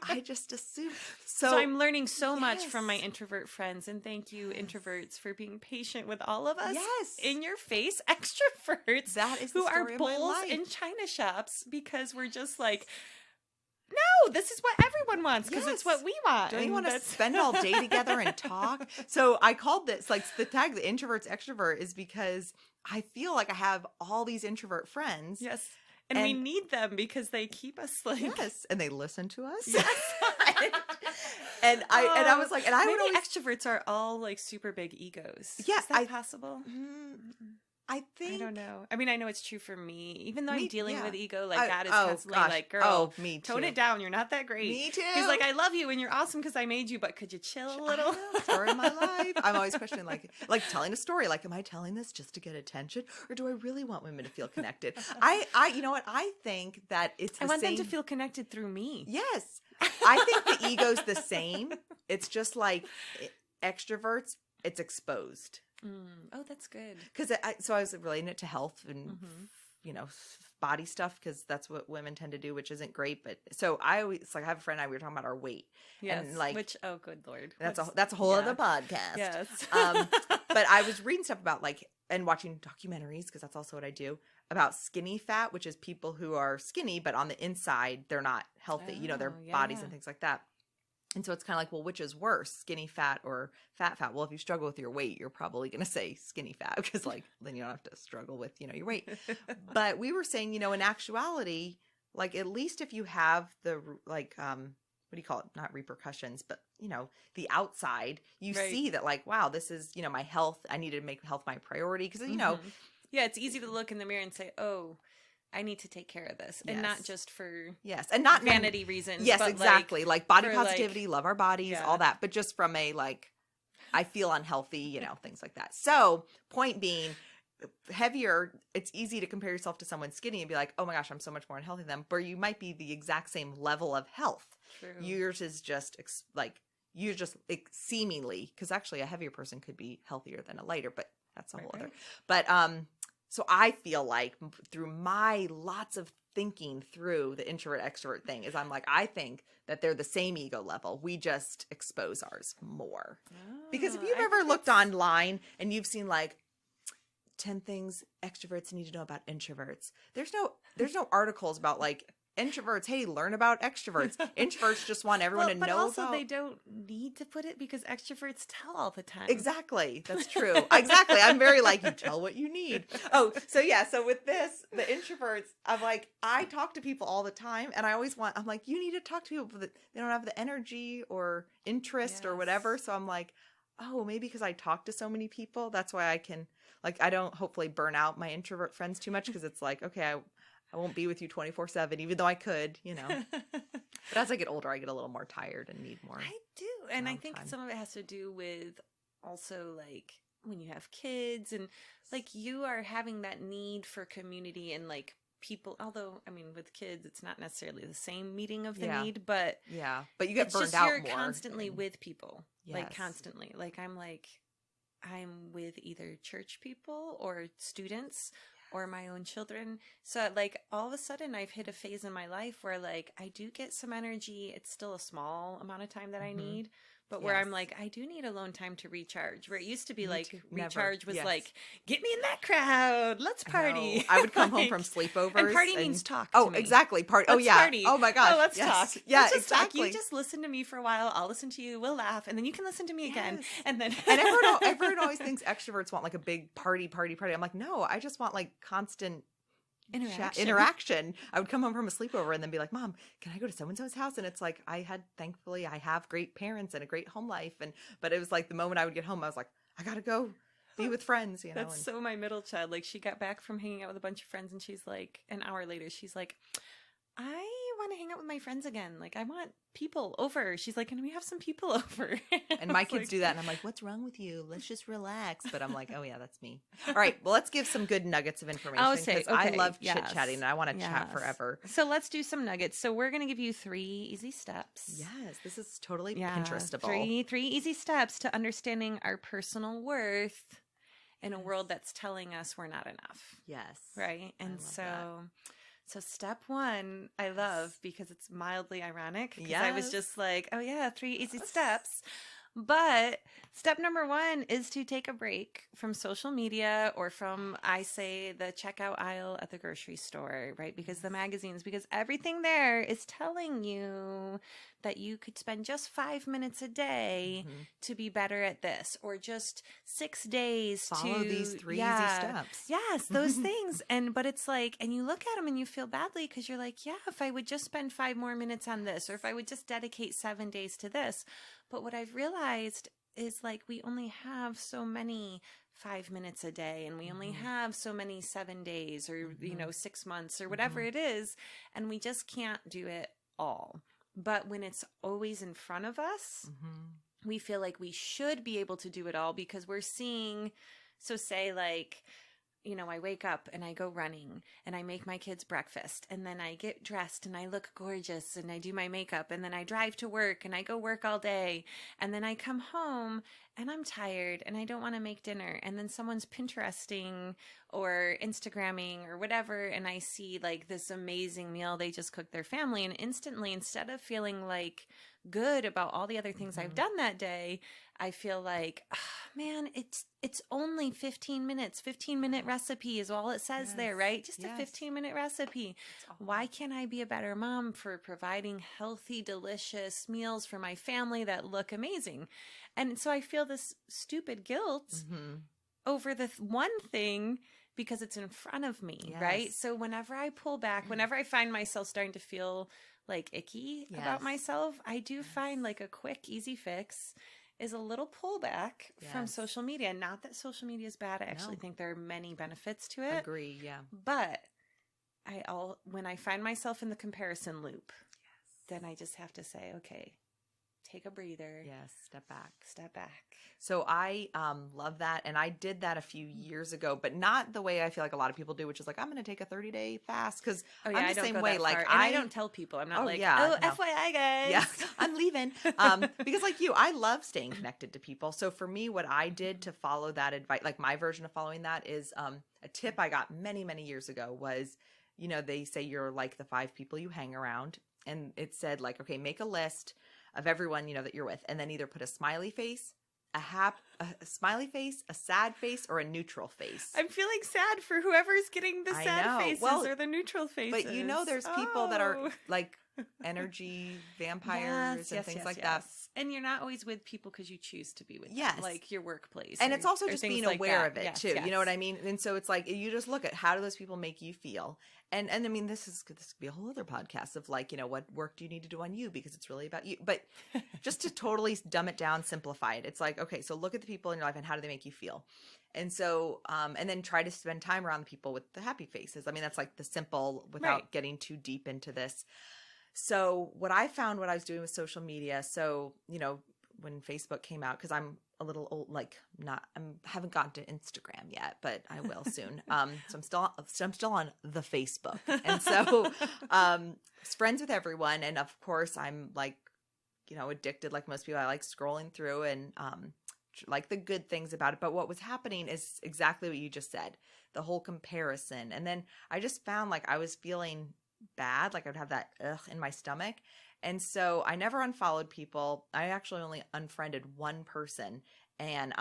I just assumed. So I'm learning so much from my introvert friends. And thank you, introverts, for being patient with all of us. Yes. In your face extroverts. That is the who story are of my bowls life. in china shops because we're just like, no, this is what everyone wants because it's what we want. Don't you want to spend all day together and talk? So I called this, like the tag, the introvert's extrovert, is because I feel like I have all these introvert friends. Yes. And we need them because they keep us like and they listen to us. Yes. and I was like, and I would always extroverts are all like super big egos. Yeah, is that possible? I think I don't know. I mean, I know it's true for me. Even though I'm dealing with ego, like God is oh, constantly gosh. like, "Girl, me too. tone it down. You're not that great." Me too. He's like, "I love you and you're awesome because I made you, but could you chill a little?" Story of my life. I'm always questioning, like telling a story. Like, am I telling this just to get attention, or do I really want women to feel connected? You know what? I think that it's. I want them to feel connected through me. Yes, I think the ego's the same. It's just like extroverts. It's exposed. Oh, that's good. Because so I was relating it to health and body stuff because that's what women tend to do, which isn't great. But so I always I have a friend and we were talking about our weight. Yes. And like, which good Lord, that's a whole other podcast. Yes. But I was reading stuff about and watching documentaries because that's also what I do about skinny fat, which is people who are skinny but on the inside they're not healthy. Their bodies and things like that. And so it's kind of like, well, which is worse, skinny fat or fat fat? Well, if you struggle with your weight, you're probably going to say skinny fat because like then you don't have to struggle with, your weight. But we were saying, in actuality, like at least if you have the like what do you call it? Not repercussions, but the outside, you see that like, wow, this is, my health. I need to make health my priority because yeah, it's easy to look in the mirror and say, oh, I need to take care of this, and not just for and not vanity reasons. Yes, but exactly. Like body positivity, love our bodies, all that, but just from a like, I feel unhealthy, things like that. So, point being, heavier, it's easy to compare yourself to someone skinny and be like, oh my gosh, I'm so much more unhealthy than them. Where you might be the exact same level of health. True. Yours is just you're just seemingly, because actually a heavier person could be healthier than a lighter, but that's a whole other. But so I feel like through my lots of thinking through the introvert extrovert thing is I'm like, I think that they're the same ego level. We just expose ours more. Because if you've ever looked online and you've seen like 10 things extroverts need to know about introverts, there's no articles about like introverts, hey, learn about extroverts. Introverts just want everyone to know but also about. They don't need to put it because extroverts tell all the time. Exactly. That's true. Exactly. I'm very like, you tell what you need. Oh, so yeah. So with this, the introverts, I'm like, I talk to people all the time and I'm like, you need to talk to people that they don't have the energy or interest or whatever. So I'm like, oh, maybe because I talk to so many people, that's why I can, like, I don't hopefully burn out my introvert friends too much because it's like, okay, I won't be with you 24/7, even though I could, But as I get older, I get a little more tired and need more. I do. And I think some of it has to do with also like when you have kids and like you are having that need for community and like people, although, I mean, with kids, it's not necessarily the same meeting of the need, but but you get burned out more. You're constantly with people, like constantly. Like I'm with either church people or students or my own children. So like all of a sudden I've hit a phase in my life where like I do get some energy. It's still a small amount of time that I need, but where I'm like, I do need alone time to recharge. Where it used to be recharge was like, get me in that crowd. Let's party. I would come home from sleepovers. And party means talk to me. Exactly. Party. Let's party. Oh my gosh. Oh, let's talk. Yeah, let's just exactly. Talk. You just listen to me for a while. I'll listen to you. We'll laugh. And then you can listen to me again. And then and everyone always thinks extroverts want like a big party. I'm like, no, I just want like constant interaction. I would come home from a sleepover and then be like, Mom, can I go to so-and-so's house? And it's like, thankfully I have great parents and a great home life. But it was like the moment I would get home, I was like, I gotta go be with friends, That's so my middle child. Like she got back from hanging out with a bunch of friends and she's like, an hour later, she's like, I want to hang out with my friends again. Like I want people over. She's like, can we have some people over? And my kids do that. And I'm like, what's wrong with you? Let's just relax. But I'm like, oh yeah, that's me. All right. Well, let's give some good nuggets of information. Because I love chit-chatting and I want to chat forever. So let's do some nuggets. So we're going to give you 3 easy steps. Yes. This is totally Pinterestable. 3 easy steps to understanding our personal worth in a world that's telling us we're not enough. Yes. Right. And so step 1, I love because it's mildly ironic. Because I was just like, oh yeah, 3 easy steps. But step number 1 is to take a break from social media or from, I say, the checkout aisle at the grocery store, right? Because the magazines, because everything there is telling you that you could spend just 5 minutes a day to be better at this, or just 6 days follow these 3 easy steps. Yes, those things. But it's like, and you look at them and you feel badly because you're like, yeah, if I would just spend 5 more minutes on this, or if I would just dedicate 7 days to this. But what I've realized is like we only have so many 5 minutes a day, and we only have so many 7 days or 6 months or whatever it is, and we just can't do it all. But when it's always in front of us, we feel like we should be able to do it all because we're seeing, so say like, I wake up and I go running and I make my kids breakfast and then I get dressed and I look gorgeous and I do my makeup and then I drive to work and I go work all day and then I come home and I'm tired and I don't want to make dinner and then someone's Pinteresting or Instagramming or whatever, and I see like this amazing meal they just cooked their family, and instantly, instead of feeling like good about all the other things I've done that day, I feel like, man, it's only 15 minutes. 15-minute recipe is all it says there, right? Just a 15-minute recipe. Why can't I be a better mom for providing healthy, delicious meals for my family that look amazing? And so I feel this stupid guilt over the one thing because it's in front of me, right? So whenever I pull back, whenever I find myself starting to feel like icky about myself, I do find like a quick, easy fix is a little pullback from social media. Not that social media is bad. I actually think there are many benefits to it. Agree, yeah. But when I find myself in the comparison loop, then I just have to say, okay, take a breather. Yes, step back. Step back. So I love that. And I did that a few years ago, but not the way I feel like a lot of people do, which is like, I'm going to take a 30-day fast. Because I'm the same way. Like, and I don't tell people. I'm not FYI, guys. Yeah, I'm leaving. Because like you, I love staying connected to people. So for me, what I did to follow that advice, like my version of following that is a tip I got many, many years ago was, you know, they say you're like the 5 people you hang around. And it said like, okay, make a list of everyone, you know, that you're with, and then either put a smiley face, a smiley face, a sad face, or a neutral face. I'm feeling sad for whoever's getting the sad faces or the neutral faces. But you know, there's people that are like energy vampires and things like that. And you're not always with people because you choose to be with them, like your workplace. And it's also just being aware of it too. You know what I mean? And so it's like, you just look at how do those people make you feel? And I mean, this could be a whole other podcast of like, you know, what work do you need to do on you because it's really about you. But just to totally dumb it down, simplify it. It's like, okay, so look at the people in your life and how do they make you feel? And so, and then try to spend time around the people with the happy faces. I mean, that's like the simple without getting too deep into this. So what I found what I was doing with social media, so, you know, when Facebook came out, because I'm a little old, like haven't gotten to Instagram yet, but I will soon. So I'm still on the Facebook. And so, friends with everyone. And of course I'm like, you know, addicted like most people. I like scrolling through and, like the good things about it. But what was happening is exactly what you just said, the whole comparison. And then I just found like I was feeling bad, like I would have that in my stomach. And so I never unfollowed people. I actually only unfriended one person. And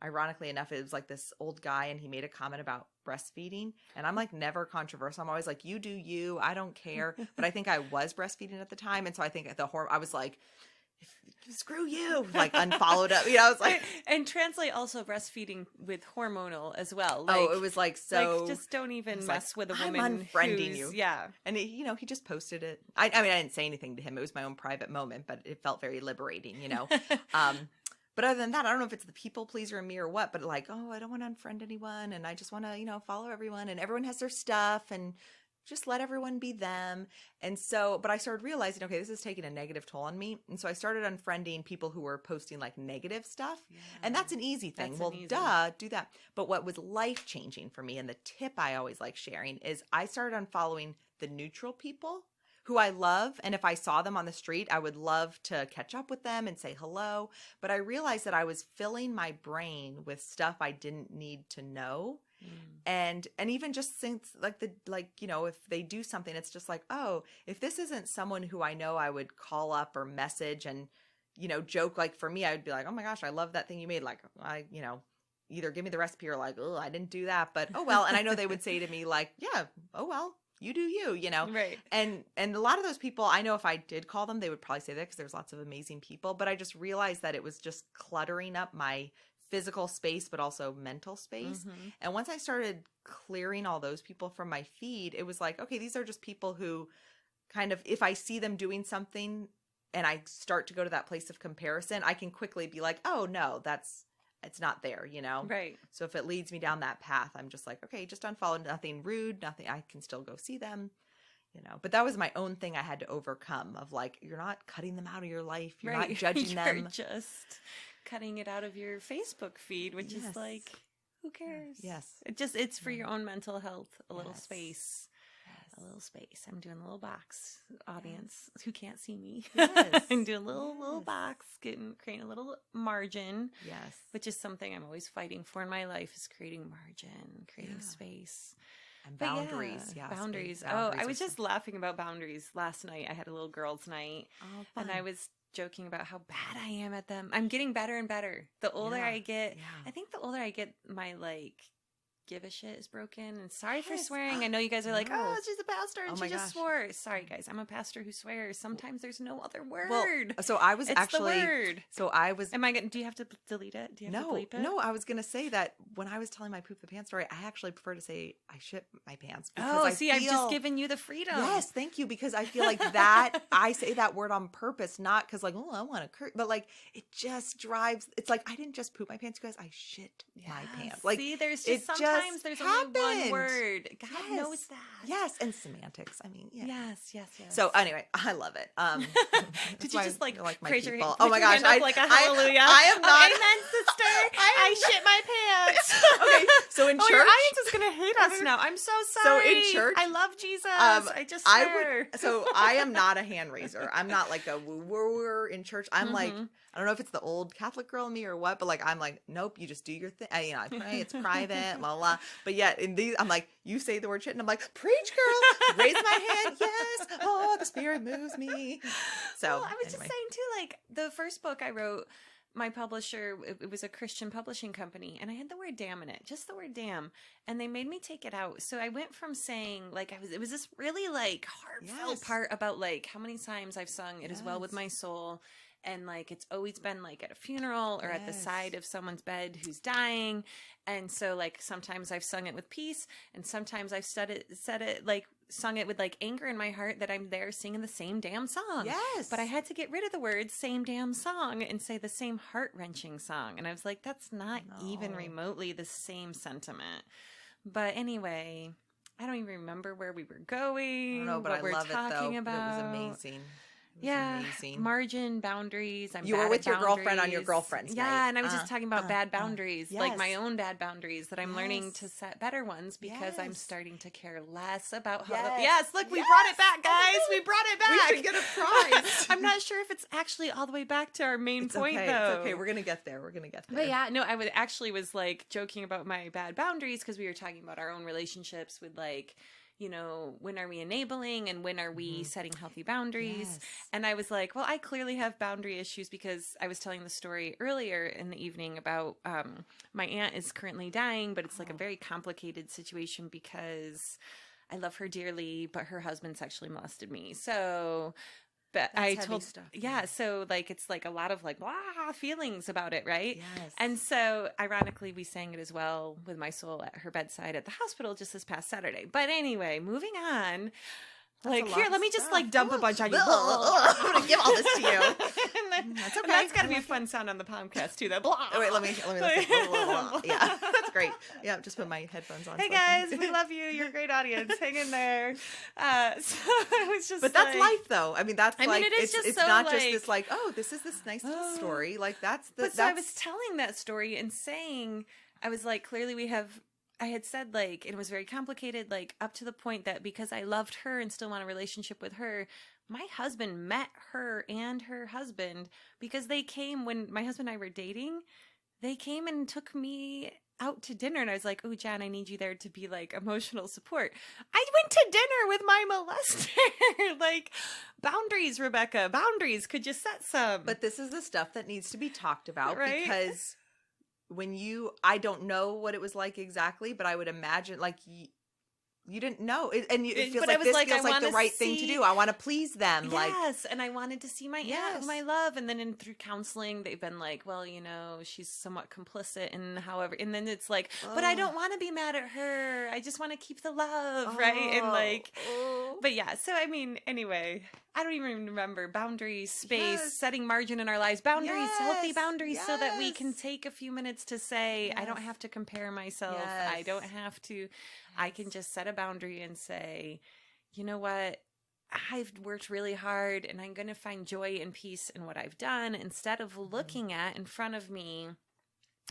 ironically enough, it was like this old guy and he made a comment about breastfeeding. And I'm like never controversial. I'm always like, you do you, I don't care. But I think I was breastfeeding at the time. And so I think I was like, screw you, like unfollowed up. You know, I was like, and translate also breastfeeding with hormonal as well. Like, it was like, so like, just don't even mess with a woman. I'm unfriending you. Yeah. And he just posted it. I mean, I didn't say anything to him. It was my own private moment, but it felt very liberating, you know? But other than that, I don't know if it's the people pleaser in me or what, but like, oh, I don't want to unfriend anyone. And I just want to, you know, follow everyone and everyone has their stuff and just let everyone be them. And so, but I started realizing, okay, this is taking a negative toll on me. And so I started unfriending people who were posting like negative stuff. Yeah. And that's an easy thing. Do that. But what was life changing for me, and the tip I always like sharing, is I started unfollowing the neutral people who I love. And if I saw them on the street, I would love to catch up with them and say hello. But I realized that I was filling my brain with stuff I didn't need to know. And even just since you know, if they do something, it's just like, oh, if this isn't someone who I know I would call up or message and, you know, joke, like for me, I would be like, oh my gosh, I love that thing you made. Like, you know, either give me the recipe or like, oh, I didn't do that, but oh, well. And I know they would say to me like, yeah, oh, well, you do you, you know? Right. And a lot of those people, I know if I did call them, they would probably say that because there's lots of amazing people, but I just realized that it was just cluttering up my physical space, but also mental space. Mm-hmm. And once I started clearing all those people from my feed, it was like, okay, these are just people who kind of, if I see them doing something and I start to go to that place of comparison, I can quickly be like, oh no, it's not there, you know? Right. So if it leads me down that path, I'm just like, okay, just unfollow, nothing rude, nothing, I can still go see them, you know? But that was my own thing I had to overcome of like, you're not cutting them out of your life. You're not judging them. You're just cutting it out of your Facebook feed, which is like, who cares? Yes. It's for your own mental health, a little space. a little space. I'm doing a little box, audience who can't see me. Yes. I'm doing a little box, creating a little margin. Yes. Which is something I'm always fighting for in my life, is creating margin, creating space. And But boundaries. Yeah. Boundaries. Boundaries I was are just laughing about boundaries last night. I had a little girls' night. Oh, and fun. I was joking about how bad I am at them. I'm getting better and better. The older I get, I think the older I get, my give a shit is broken. And sorry for swearing. I know you guys are like, oh, she's a pastor and she just swore. Sorry, guys. I'm a pastor who swears. Sometimes there's no other word. Well, so I was it's actually. the word. So I was. Am I going? Do you have to delete it? Do you have to bleep it? No. I was going to say that when I was telling my poop the pants story, I actually prefer to say I shit my pants. Oh, I've just given you the freedom. Yes, thank you. Because I feel like that I say that word on purpose, not because I want to curse, but it just drives. It's like I didn't just poop my pants, you guys. I shit my pants. See, there's just sometimes there's only one word. God knows that. Yes, and semantics. I mean, yeah. Yes. So anyway, I love it. Did you just like my praise people? your Oh my gosh, like a hallelujah. I am not. Amen, sister. I shit my pants. Okay, so in church, your audience is gonna hate us now. I'm so sorry. So in church, I love Jesus. I just swear. So I am not a hand raiser. I'm not like a woo in church. I'm like, I don't know if it's the old Catholic girl in me or what, but I'm like, nope, you just do your thing. I pray, it's private, blah, blah. But yet in these, I'm like, you say the word shit, and I'm like, preach, girl, raise my hand, yes. Oh, the Spirit moves me. So I was just saying too, the first book I wrote, my publisher, it was a Christian publishing company, and I had the word damn in it, just the word damn, and they made me take it out. So I went from saying, it was this really heartfelt part about how many times I've sung It Is Well With My Soul. And it's always been at a funeral or at the side of someone's bed who's dying. And so sometimes I've sung it with peace, and sometimes I've sung it with anger in my heart that I'm there singing the same damn song. Yes. But I had to get rid of the words same damn song and say the same heart-wrenching song. And I was like, that's not even remotely the same sentiment. But anyway, I don't even remember where we were going. I don't know, but what I we're love talking it though. about. It was amazing. Amazing. Margin, boundaries. You were with your girlfriend on your girlfriend's night. And I was just talking about bad boundaries, yes. my own bad boundaries that I'm learning to set better ones because I'm starting to care less about how. Yes, look, we brought it back, guys. We brought it back. We should get a prize. I'm not sure if it's actually all the way back to our main point, though. It's okay. We're gonna get there. But yeah, no, I was joking about my bad boundaries because we were talking about our own relationships with when are we enabling and when are we setting healthy boundaries? Yes. And I was like, well, I clearly have boundary issues because I was telling the story earlier in the evening about my aunt is currently dying, but it's a very complicated situation because I love her dearly, but her husband sexually molested me. So... But I told, stuff. So it's a lot of feelings about it, right? Yes. And so ironically, we sang It As Well With My Soul at her bedside at the hospital just this past Saturday. But anyway, moving on. Here, let me just dump a bunch on you. I'm gonna give all this to you. That's okay. And that's got to be a fun sound on the podcast too. That blah. Oh, wait, let me listen. Yeah, that's great. Yeah, just put my headphones on. Hey guys, we love you. You're a great audience. Hang in there. So I was just. But that's life, though. I mean, that's it is just it's so not just this this is this nice little story. That's the. So I was telling that story and saying, I was clearly we have. I had said it was very complicated, up to the point that because I loved her and still want a relationship with her, my husband met her and her husband because they came when my husband and I were dating. They came and took me out to dinner, and I was like, "Oh, Jan, I need you there to be emotional support." I went to dinner with my molester. Boundaries, Rebecca, boundaries. Could you set some? But this is the stuff that needs to be talked about, right? Because I don't know what it was like exactly, but I would imagine you didn't know, and it feels like this feels like the right thing to do. I want to please them, yes, and I wanted to see my aunt, whom I love, and then through counseling, they've been well, she's somewhat complicit, and however, and then it's but I don't want to be mad at her. I just want to keep the love, right? And but yeah. So I mean, anyway, I don't even remember boundaries, space, setting margin in our lives, boundaries, healthy boundaries, so that we can take a few minutes to say, I don't have to compare myself. I don't have to. I can just set a boundary and say, you know what? I've worked really hard and I'm going to find joy and peace in what I've done instead of looking at in front of me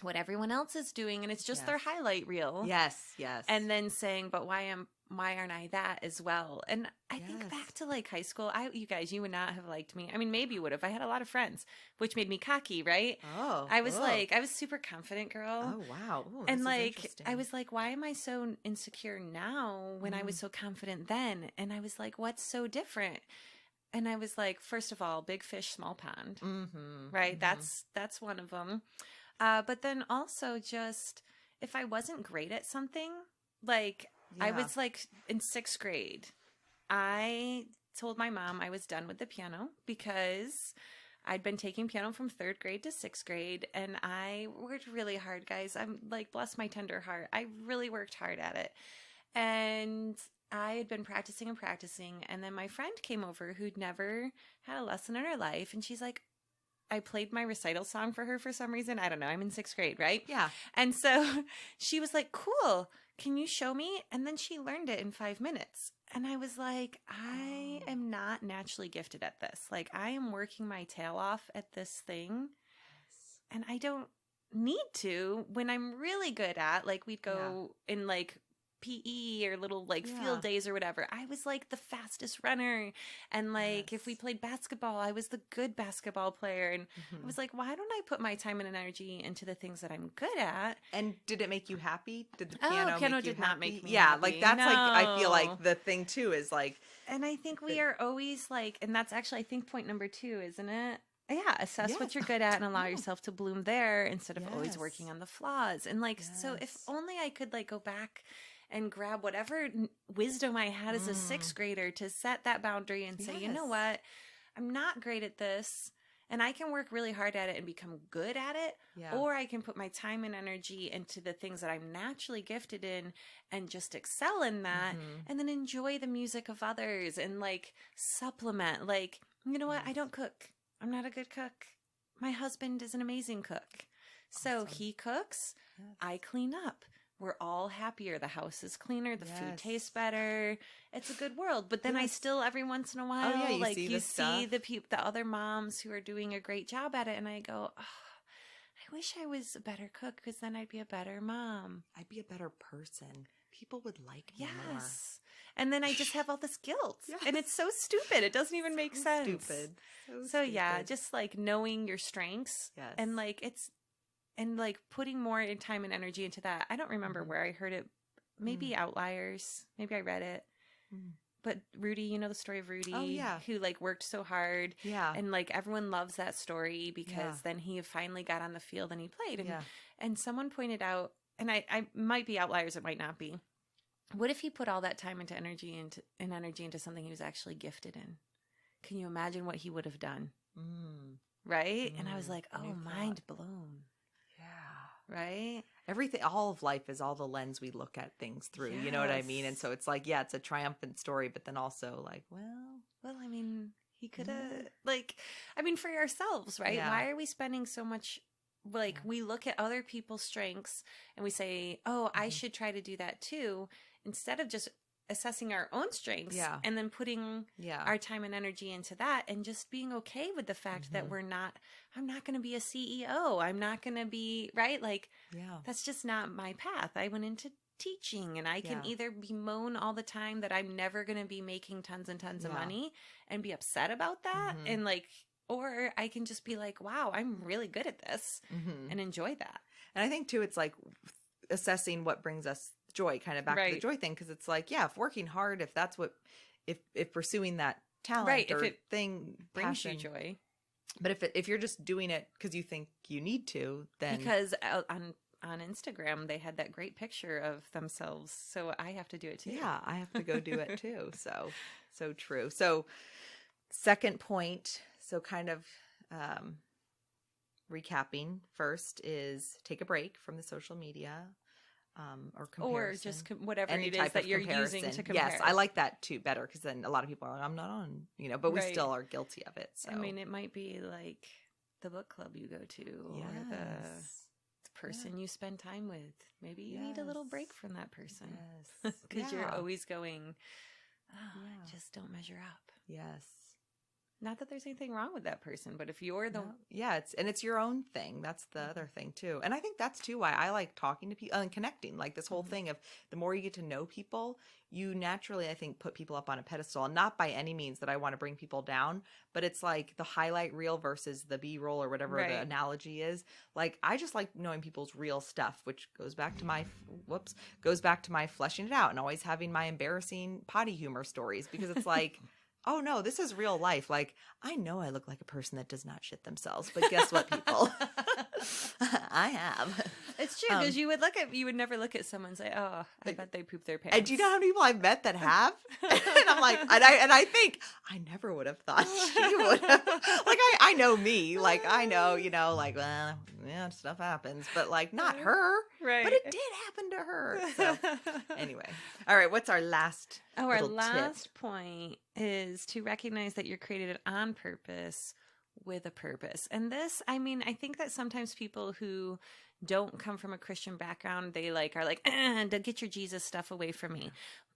what everyone else is doing and it's just their highlight reel. Yes, yes. And then saying, but why am why aren't I that as well? And I think back to like high school, you guys, you would not have liked me. I mean, maybe you would have. I had a lot of friends, which made me cocky, right? Oh, I was I was super confident girl. Oh, wow. Ooh, and this is like, interesting. I was like, why am I so insecure now when I was so confident then? And I was like, what's so different? And I was like, first of all, big fish, small pond, right? That's one of them. But then also just if I wasn't great at something, like I was like in 6th grade, I told my mom I was done with the piano because I'd been taking piano from 3rd grade to 6th grade, and I worked really hard, guys. I'm like, bless my tender heart. I really worked hard at it. And I had been practicing and practicing, and then my friend came over who'd never had a lesson in her life, and she's like, I played my recital song for her for some reason. I don't know. I'm in 6th grade, right? Yeah. And so she was like, cool. Can you show me? And then she learned it in 5 minutes. And I was like, I am not naturally gifted at this. Like, I am working my tail off at this thing. And I don't need to when I'm really good at, like, we'd go in like PE or little like field days or whatever. I was like the fastest runner. And like if we played basketball, I was the good basketball player. And I was like, why don't I put my time and energy into the things that I'm good at? And did it make you happy? Did the piano piano make you did not happy? make me Yeah, happy. like that's like I feel No. like the thing too is like, and I think we are always like, and that's actually I think point number 2, isn't it? Yeah, assess what you're good at and allow yourself to bloom there instead of always working on the flaws. And like, so if only I could like go back and grab whatever wisdom I had as a 6th grader to set that boundary and say, you know what, I'm not great at this and I can work really hard at it and become good at it. Or I can put my time and energy into the things that I'm naturally gifted in and just excel in that and then enjoy the music of others and like supplement. Like, you know what? I don't cook. I'm not a good cook. My husband is an amazing cook. So he cooks, I clean up. We're all happier. The house is cleaner. The food tastes better. It's a good world. But then I still, every once in a while, you like see you the see the other moms who are doing a great job at it. And I go, oh, I wish I was a better cook because then I'd be a better mom. I'd be a better person. People would like me more. And then I just have all this guilt. And it's so stupid. It doesn't even make sense. So yeah, just like knowing your strengths and like and like putting more time and energy into that. I don't remember where I heard it. Maybe Outliers. Maybe I read it. But Rudy, you know the story of Rudy? Oh, yeah. Who like worked so hard. Yeah. And like everyone loves that story because then he finally got on the field and he played. And someone pointed out, and I might be Outliers, it might not be. What if he put all that time into energy into something he was actually gifted in? Can you imagine what he would have done? Right? And I was like, oh, mind blown. Right? Everything, all of life is all the lens we look at things through. You know what I mean? And so it's like, it's a triumphant story, but then also like, well, I mean, he could have, like, I mean, for ourselves, right? Why are we spending so much, like, we look at other people's strengths and we say, oh, I should try to do that too, instead of just assessing our own strengths and then putting our time and energy into that and just being okay with the fact that I'm not going to be a CEO. I'm not going to be, right? Like, that's just not my path. I went into teaching and I can either bemoan all the time that I'm never going to be making tons and tons of money and be upset about that. And like, or I can just be like, wow, I'm really good at this and enjoy that. And I think too, it's like assessing what brings us joy, kind of back to the joy thing. Cause it's like, if working hard, if that's what, if pursuing that talent or if it thing brings you passion, joy. But if you're just doing it because you think you need to, then because on Instagram they had that great picture of themselves, so I have to do it too. Yeah, I have to go do it too. So true. So second point. So kind of recapping. First is take a break from the social media. Or comparison. Or just whatever it is that you're using to compare. Yes, I like that too better because then a lot of people are like, I'm not on, but we still are guilty of it. So I mean, it might be like the book club you go to or the person you spend time with. Maybe you need a little break from that person because you're always going, I just don't measure up. Yes. not that there's anything wrong with that person, but if you're the yeah, it's your own thing. That's the other thing too. And I think that's too why I like talking to people and connecting. Like this whole thing of the more you get to know people, you naturally, I think, put people up on a pedestal. And not by any means that I want to bring people down, but it's like the highlight reel versus the B-roll or whatever the analogy is. Like I just like knowing people's real stuff, which goes back to my fleshing it out and always having my embarrassing potty humor stories, because it's like oh no, this is real life. Like, I know I look like a person that does not shit themselves, but guess what, people? I have. It's true, because you would never look at someone and say, oh, I bet they poop their pants. And do you know how many people I've met that have? And I'm like, and I think, I never would have thought she would have. Like, I know me. Like, I know, like, well, yeah, stuff happens. But, like, not her. Right. But it did happen to her. So, anyway. All right, what's our last our little last tip? point is to recognize that you're created on purpose with a purpose. And this, I mean, I think that sometimes people who don't come from a Christian background, they are like, get your Jesus stuff away from me.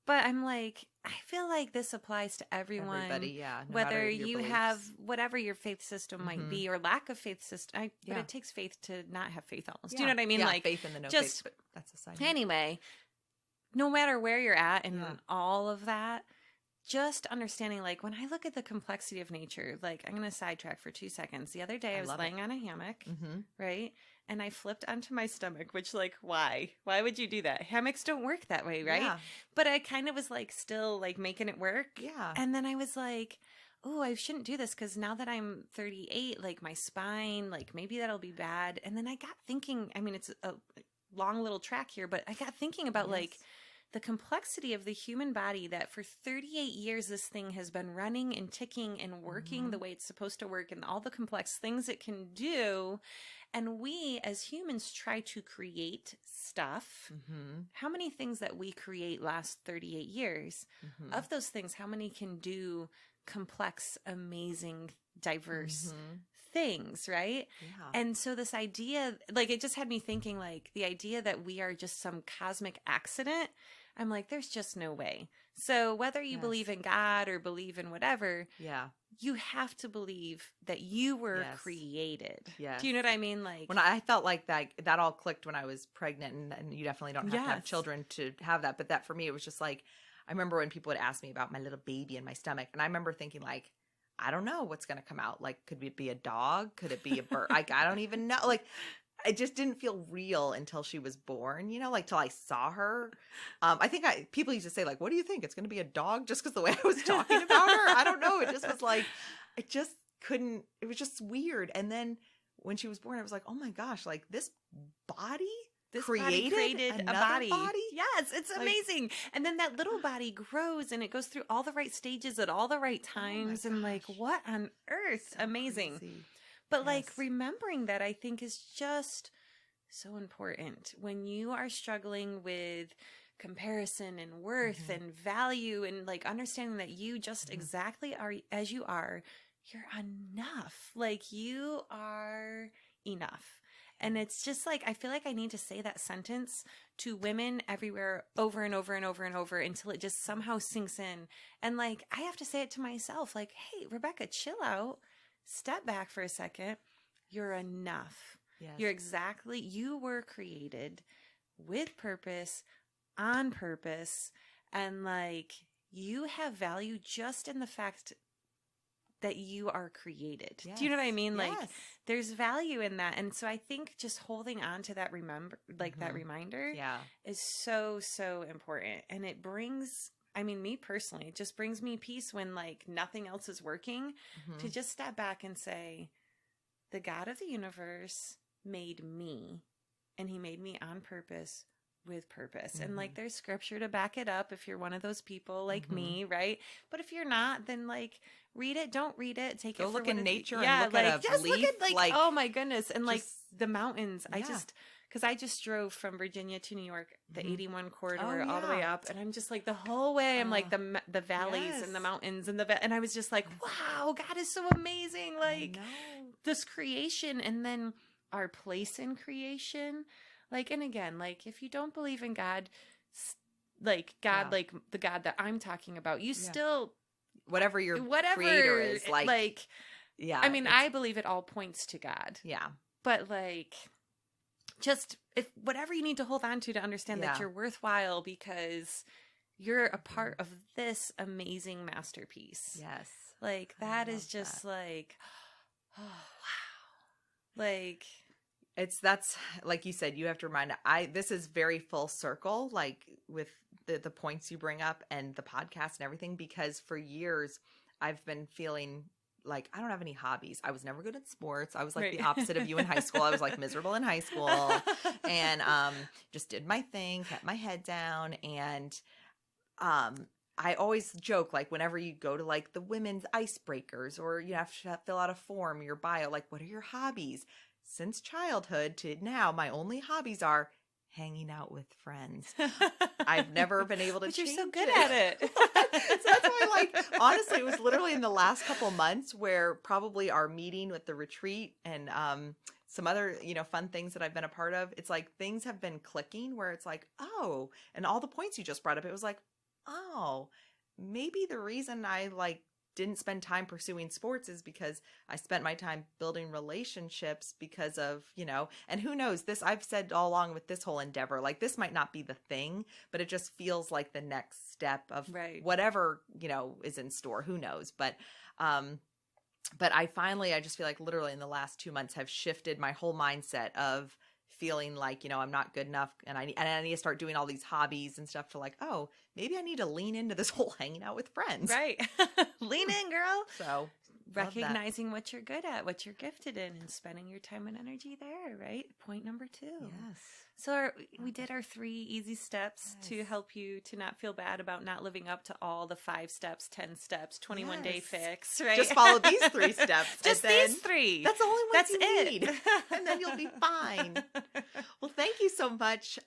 But I'm like, I feel like this applies to everyone. Everybody, yeah. No whether you have whatever your faith system might be or lack of faith system. But it takes faith to not have faith almost. Do you know what I mean? Yeah, like faith in the no faith, but that's a side. Anyway, no matter where you're at and all of that, just understanding, like, when I look at the complexity of nature, like, I'm going to sidetrack for 2 seconds. The other day I was laying on a hammock, right? And I flipped onto my stomach, which, like, why? Why would you do that? Hammocks don't work that way, right? Yeah. But I kind of was, like, still, like, making it work. Yeah. And then I was like, oh, I shouldn't do this because now that I'm 38, like, my spine, like, maybe that'll be bad. And then I got thinking, I mean, it's a long little track here, but I got thinking about, like, the complexity of the human body, that for 38 years this thing has been running and ticking and working the way it's supposed to work, and all the complex things it can do. And we as humans try to create stuff. How many things that we create last 38 years? Of those things, how many can do complex, amazing, diverse things, right? Yeah. And so this idea, like, it just had me thinking, like, the idea that we are just some cosmic accident, I'm like, there's just no way. So whether you believe in God or believe in whatever, you have to believe that you were created. Do you know what I mean? Like, when I felt like that all clicked when I was pregnant, and you definitely don't have to have children to have that. But that for me, it was just like, I remember when people would ask me about my little baby in my stomach, and I remember thinking, like, I don't know what's going to come out. Like, could it be a dog? Could it be a bird? Like, I don't even know. Like, it just didn't feel real until she was born, like, till I saw her. I think people used to say, like, what do you think? It's going to be a dog, just because the way I was talking about her? I don't know. It just was like, it just couldn't, it was just weird. And then when she was born, I was like, oh my gosh, like, this body? This created a body. Body? Yes, it's amazing. And then that little body grows and it goes through all the right stages at all the right times. And like, what on earth? So amazing. Crazy. But like, remembering that, I think, is just so important when you are struggling with comparison and worth and value, and like understanding that you just exactly are as you are. You're enough. Like, you are enough. And it's just like, I feel like I need to say that sentence to women everywhere over and over and over and over until it just somehow sinks in. And like, I have to say it to myself, like, hey, Rebecca, chill out. Step back for a second. You're enough. Yes. You were created with purpose, on purpose. And like, you have value just in the fact that you are created. Yes. Do you know what I mean? Like, there's value in that. And so I think just holding on to that that reminder is so, so important. And it brings, I mean, me personally, it just brings me peace when like nothing else is working, to just step back and say, the God of the universe made me, and he made me on purpose with purpose. And like, there's scripture to back it up if you're one of those people like me, right? But if you're not, then like, read it, don't read it, take it for look what in nature and look like, at a just leaf, look at like, oh my goodness. And like the mountains, because I just drove from Virginia to New York, the 81 corridor, all the way up. And I'm just like, the whole way, I'm like the valleys and the mountains and I was just like, wow, God is so amazing. Like this creation, and then our place in creation. Like, and again, like, if you don't believe in God, like God, like the God that I'm talking about, you still whatever your creator is. Yeah. I mean, I believe it all points to God. Yeah. But like, just if whatever you need to hold on to understand that you're worthwhile because you're a part of this amazing masterpiece. Yes. Like that is just like, oh, wow. Like that's like you said, you have to remind this is very full circle, like with the points you bring up and the podcast and everything, because for years I've been feeling like I don't have any hobbies. I was never good at sports. I was like the opposite of you in high school. I was like miserable in high school and just did my thing, kept my head down. And I always joke, like whenever you go to like the women's icebreakers or you have to fill out a form, your bio, like what are your hobbies? Since childhood to now, my only hobbies are hanging out with friends. I've never been able to but you're change so good it. at it. So that's why, like, honestly, it was literally in the last couple months where probably our meeting with the retreat and some other, fun things that I've been a part of. It's like things have been clicking where it's like, oh, and all the points you just brought up, it was like, oh, maybe the reason I didn't spend time pursuing sports is because I spent my time building relationships because of, and who knows, this I've said all along with this whole endeavor, like this might not be the thing, but it just feels like the next step of whatever, is in store. Who knows? But I just feel like literally in the last 2 months have shifted my whole mindset of feeling like, I'm not good enough and I need to start doing all these hobbies and stuff to like, oh, maybe I need to lean into this whole hanging out with friends. Right. Lean in, girl. So recognizing what you're good at, what you're gifted in, and spending your time and energy there, right? Point number 2. Yes. So we did our 3 easy steps to help you to not feel bad about not living up to all the 5 steps, 10 steps, 21-day fix, right? Just follow these 3 steps. Just these 3. That's the only ones That's you need. And then you'll be fine. Well, thank you so much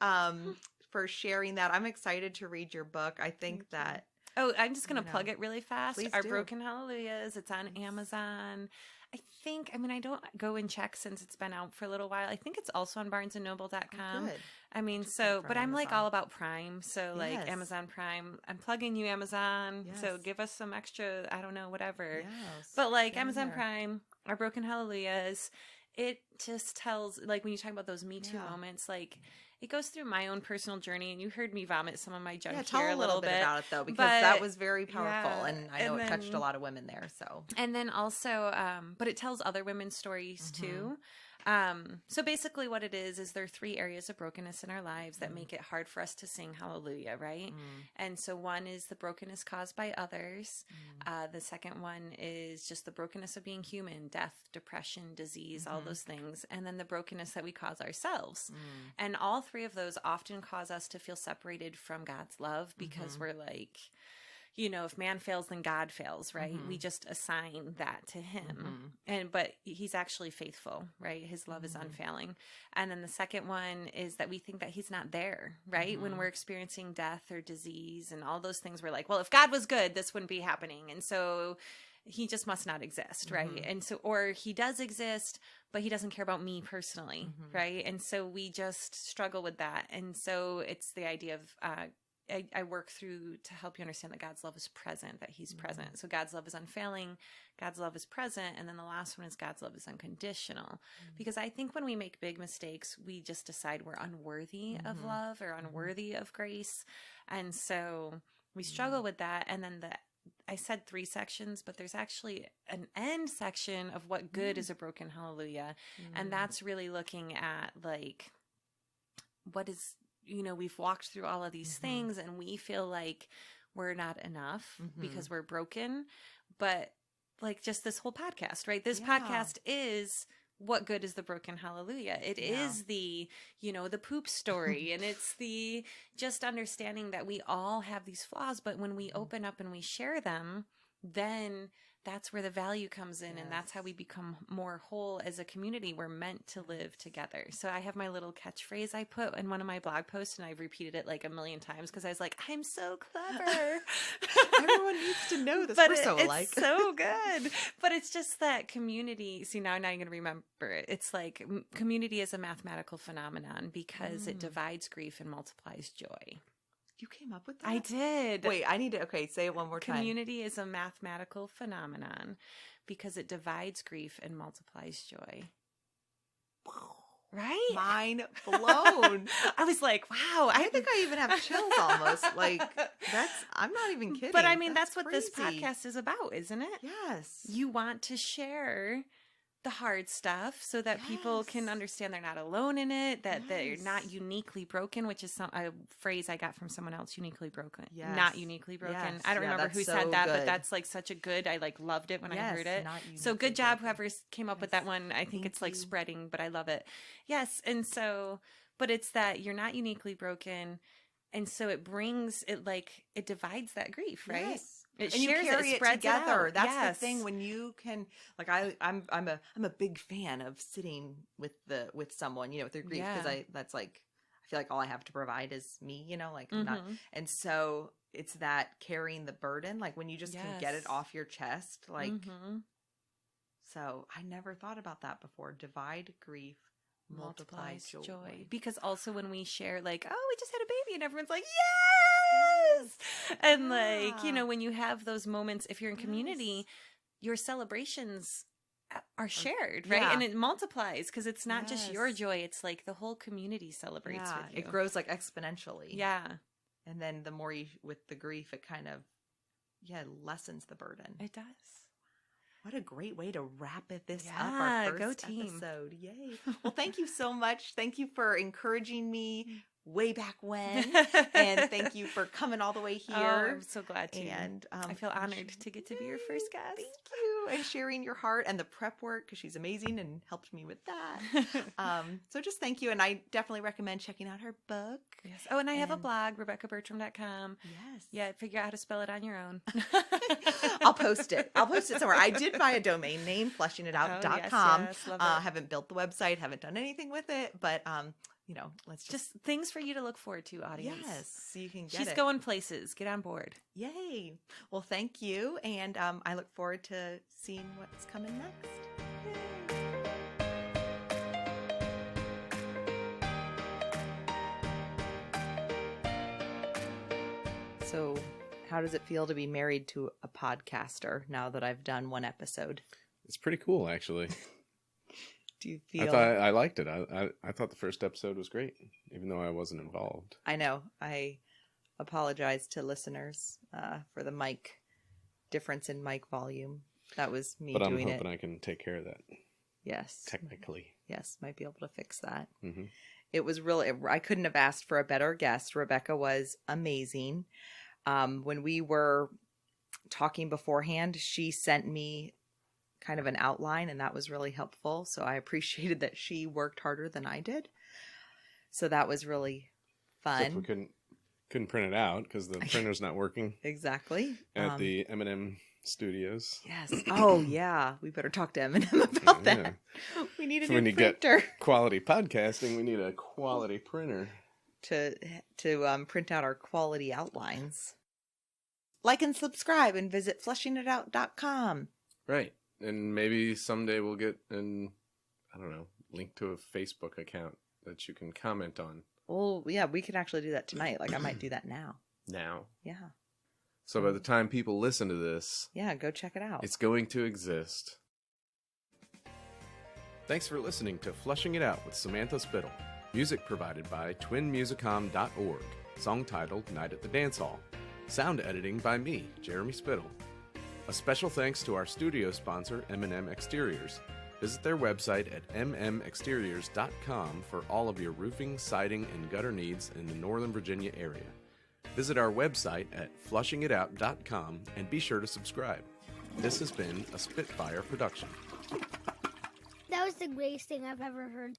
for sharing that. I'm excited to read your book. I think that... Oh, I'm just going to plug it really fast. Please Our do. Broken Hallelujahs. It's on Amazon. I don't go and check since it's been out for a little while. I think it's also on barnesandnoble.com. Good. I mean, but I'm like all about Prime. So like Amazon Prime, I'm plugging you Amazon. Yes. So give us some extra, I don't know, whatever. Yes. But like Amazon Prime, Our Broken Hallelujahs, it just tells, like when you talk about those Me Too moments, like it goes through my own personal journey, and you heard me vomit some of my junk here tell a little bit about it though, because that was very powerful, and I know it touched a lot of women there. So, and then also, but it tells other women's stories too. So basically what it is there are 3 areas of brokenness in our lives that make it hard for us to sing hallelujah, right? And so one is the brokenness caused by others. The second one is just the brokenness of being human, death, depression, disease, all those things. And then the brokenness that we cause ourselves. And all 3 of those often cause us to feel separated from God's love because we're like, if man fails, then God fails, right? We just assign that to him. But he's actually faithful, right? His love is unfailing. And then the second one is that we think that he's not there, right? When we're experiencing death or disease and all those things, we're like, well, if God was good, this wouldn't be happening. And so he just must not exist, right? And so, or he does exist, but he doesn't care about me personally, right? And so we just struggle with that. And so it's the idea of, I work through to help you understand that God's love is present, that he's present. So God's love is unfailing, God's love is present, and then the last one is God's love is unconditional. Because I think when we make big mistakes, we just decide we're unworthy of love or unworthy of grace. And so we struggle with that. And then I said 3 sections, but there's actually an end section of what good is a broken hallelujah. And that's really looking at like, what is... we've walked through all of these things and we feel like we're not enough because we're broken. But like just this whole podcast, right? This podcast is what good is the broken hallelujah? It is the, the poop story. And it's the just understanding that we all have these flaws, but when we open up and we share them, then that's where the value comes in. And that's how we become more whole as a community. We're meant to live together. So I have my little catchphrase I put in one of my blog posts, and I've repeated it like a million times because I was like, I'm so clever. Everyone needs to know this. But we're so alike. It's so good. But it's just that community. See, now I'm going to remember it. It's like community is a mathematical phenomenon because it divides grief and multiplies joy. You came up with that? I did. Wait, I need to, okay, say it one more time. Community is a mathematical phenomenon because it divides grief and multiplies joy. Right? Mind blown. I was like, wow. I think I even have chills almost. Like, I'm not even kidding. But I mean, that's what crazy. this podcast is about, isn't it? Yes. You want to share the hard stuff so that people can understand they're not alone in it, that they're not uniquely broken, which is a phrase I got from someone else, uniquely broken. Yes. Not uniquely broken. Yes. I don't remember who so said that, good. but that's like such a good, I like loved it when I heard it. So good job, whoever came up with that one. I think it's like spreading, but I love it. Yes. And so, but it's that you're not uniquely broken. And so it brings it, like, it divides that grief, right? Yes. It and shares you carry it spreads together. It That's the thing when you can, like, I'm a big fan of sitting with someone, with their grief, because I feel like all I have to provide is me, like not, and so it's that carrying the burden, like when you just can get it off your chest, like. So I never thought about that before. Divide grief. Multiplies joy. Because also when we share, like, oh, we just had a baby, and everyone's like, yes! And like, when you have those moments, if you're in community, your celebrations are shared, right? And it multiplies because it's not just your joy, it's like the whole community celebrates with you. It grows like exponentially. Yeah. And then the more you, with the grief, it kind of, lessens the burden. It does. What a great way to wrap this up, our first episode. Yay. Well, thank you so much. Thank you for encouraging me way back when. And thank you for coming all the way here. Oh, I'm so glad to. And I feel honored to get to be your first guest. Thank you. And sharing your heart and the prep work, because she's amazing and helped me with that. So just thank you. And I definitely recommend checking out her book. Yes. Oh, and I have a blog, RebeccaBurtram.com. Yes. Yeah, figure out how to spell it on your own. I'll post it somewhere. I did buy a domain name, flushingitout.com. Yes, love it. Haven't built the website, haven't done anything with it, but let's just things for you to look forward to, audience. Yes, so you can get She's going places. Get on board. Yay. Well, thank you, and I look forward to seeing what's coming next. So, how does it feel to be married to a podcaster now that I've done one episode? It's pretty cool, actually. Do you feel? I liked it. I thought the first episode was great, even though I wasn't involved. I know. I apologize to listeners for the mic difference in mic volume. That was me doing it. But I'm hoping I can take care of that. Yes. Technically. Yes, might be able to fix that. Mm-hmm. It was really, I couldn't have asked for a better guest. Rebecca was amazing. When we were talking beforehand, she sent me kind of an outline, and that was really helpful. So I appreciated that she worked harder than I did. So that was really fun. Except we couldn't print it out because the printer's not working. Exactly. At the M&M studios. Yes. Oh, yeah. We better talk to M&M about that. We need a new printer. Get quality podcasting, we need a quality printer. To print out our quality outlines. Like and subscribe and visit flushingitout.com. Right. And maybe someday we'll get link to a Facebook account that you can comment on. Well, yeah, we could actually do that tonight. Like, I might do that now. Now? Yeah. So by the time people listen to this... Yeah, go check it out. It's going to exist. Thanks for listening to Flushing It Out with Samantha Spittle. Music provided by twinmusicom.org. Song titled Night at the Dance Hall. Sound editing by me, Jeremy Spittle. A special thanks to our studio sponsor, M&M Exteriors. Visit their website at mmexteriors.com for all of your roofing, siding, and gutter needs in the Northern Virginia area. Visit our website at flushingitout.com and be sure to subscribe. This has been a Spitfire production. That was the greatest thing I've ever heard.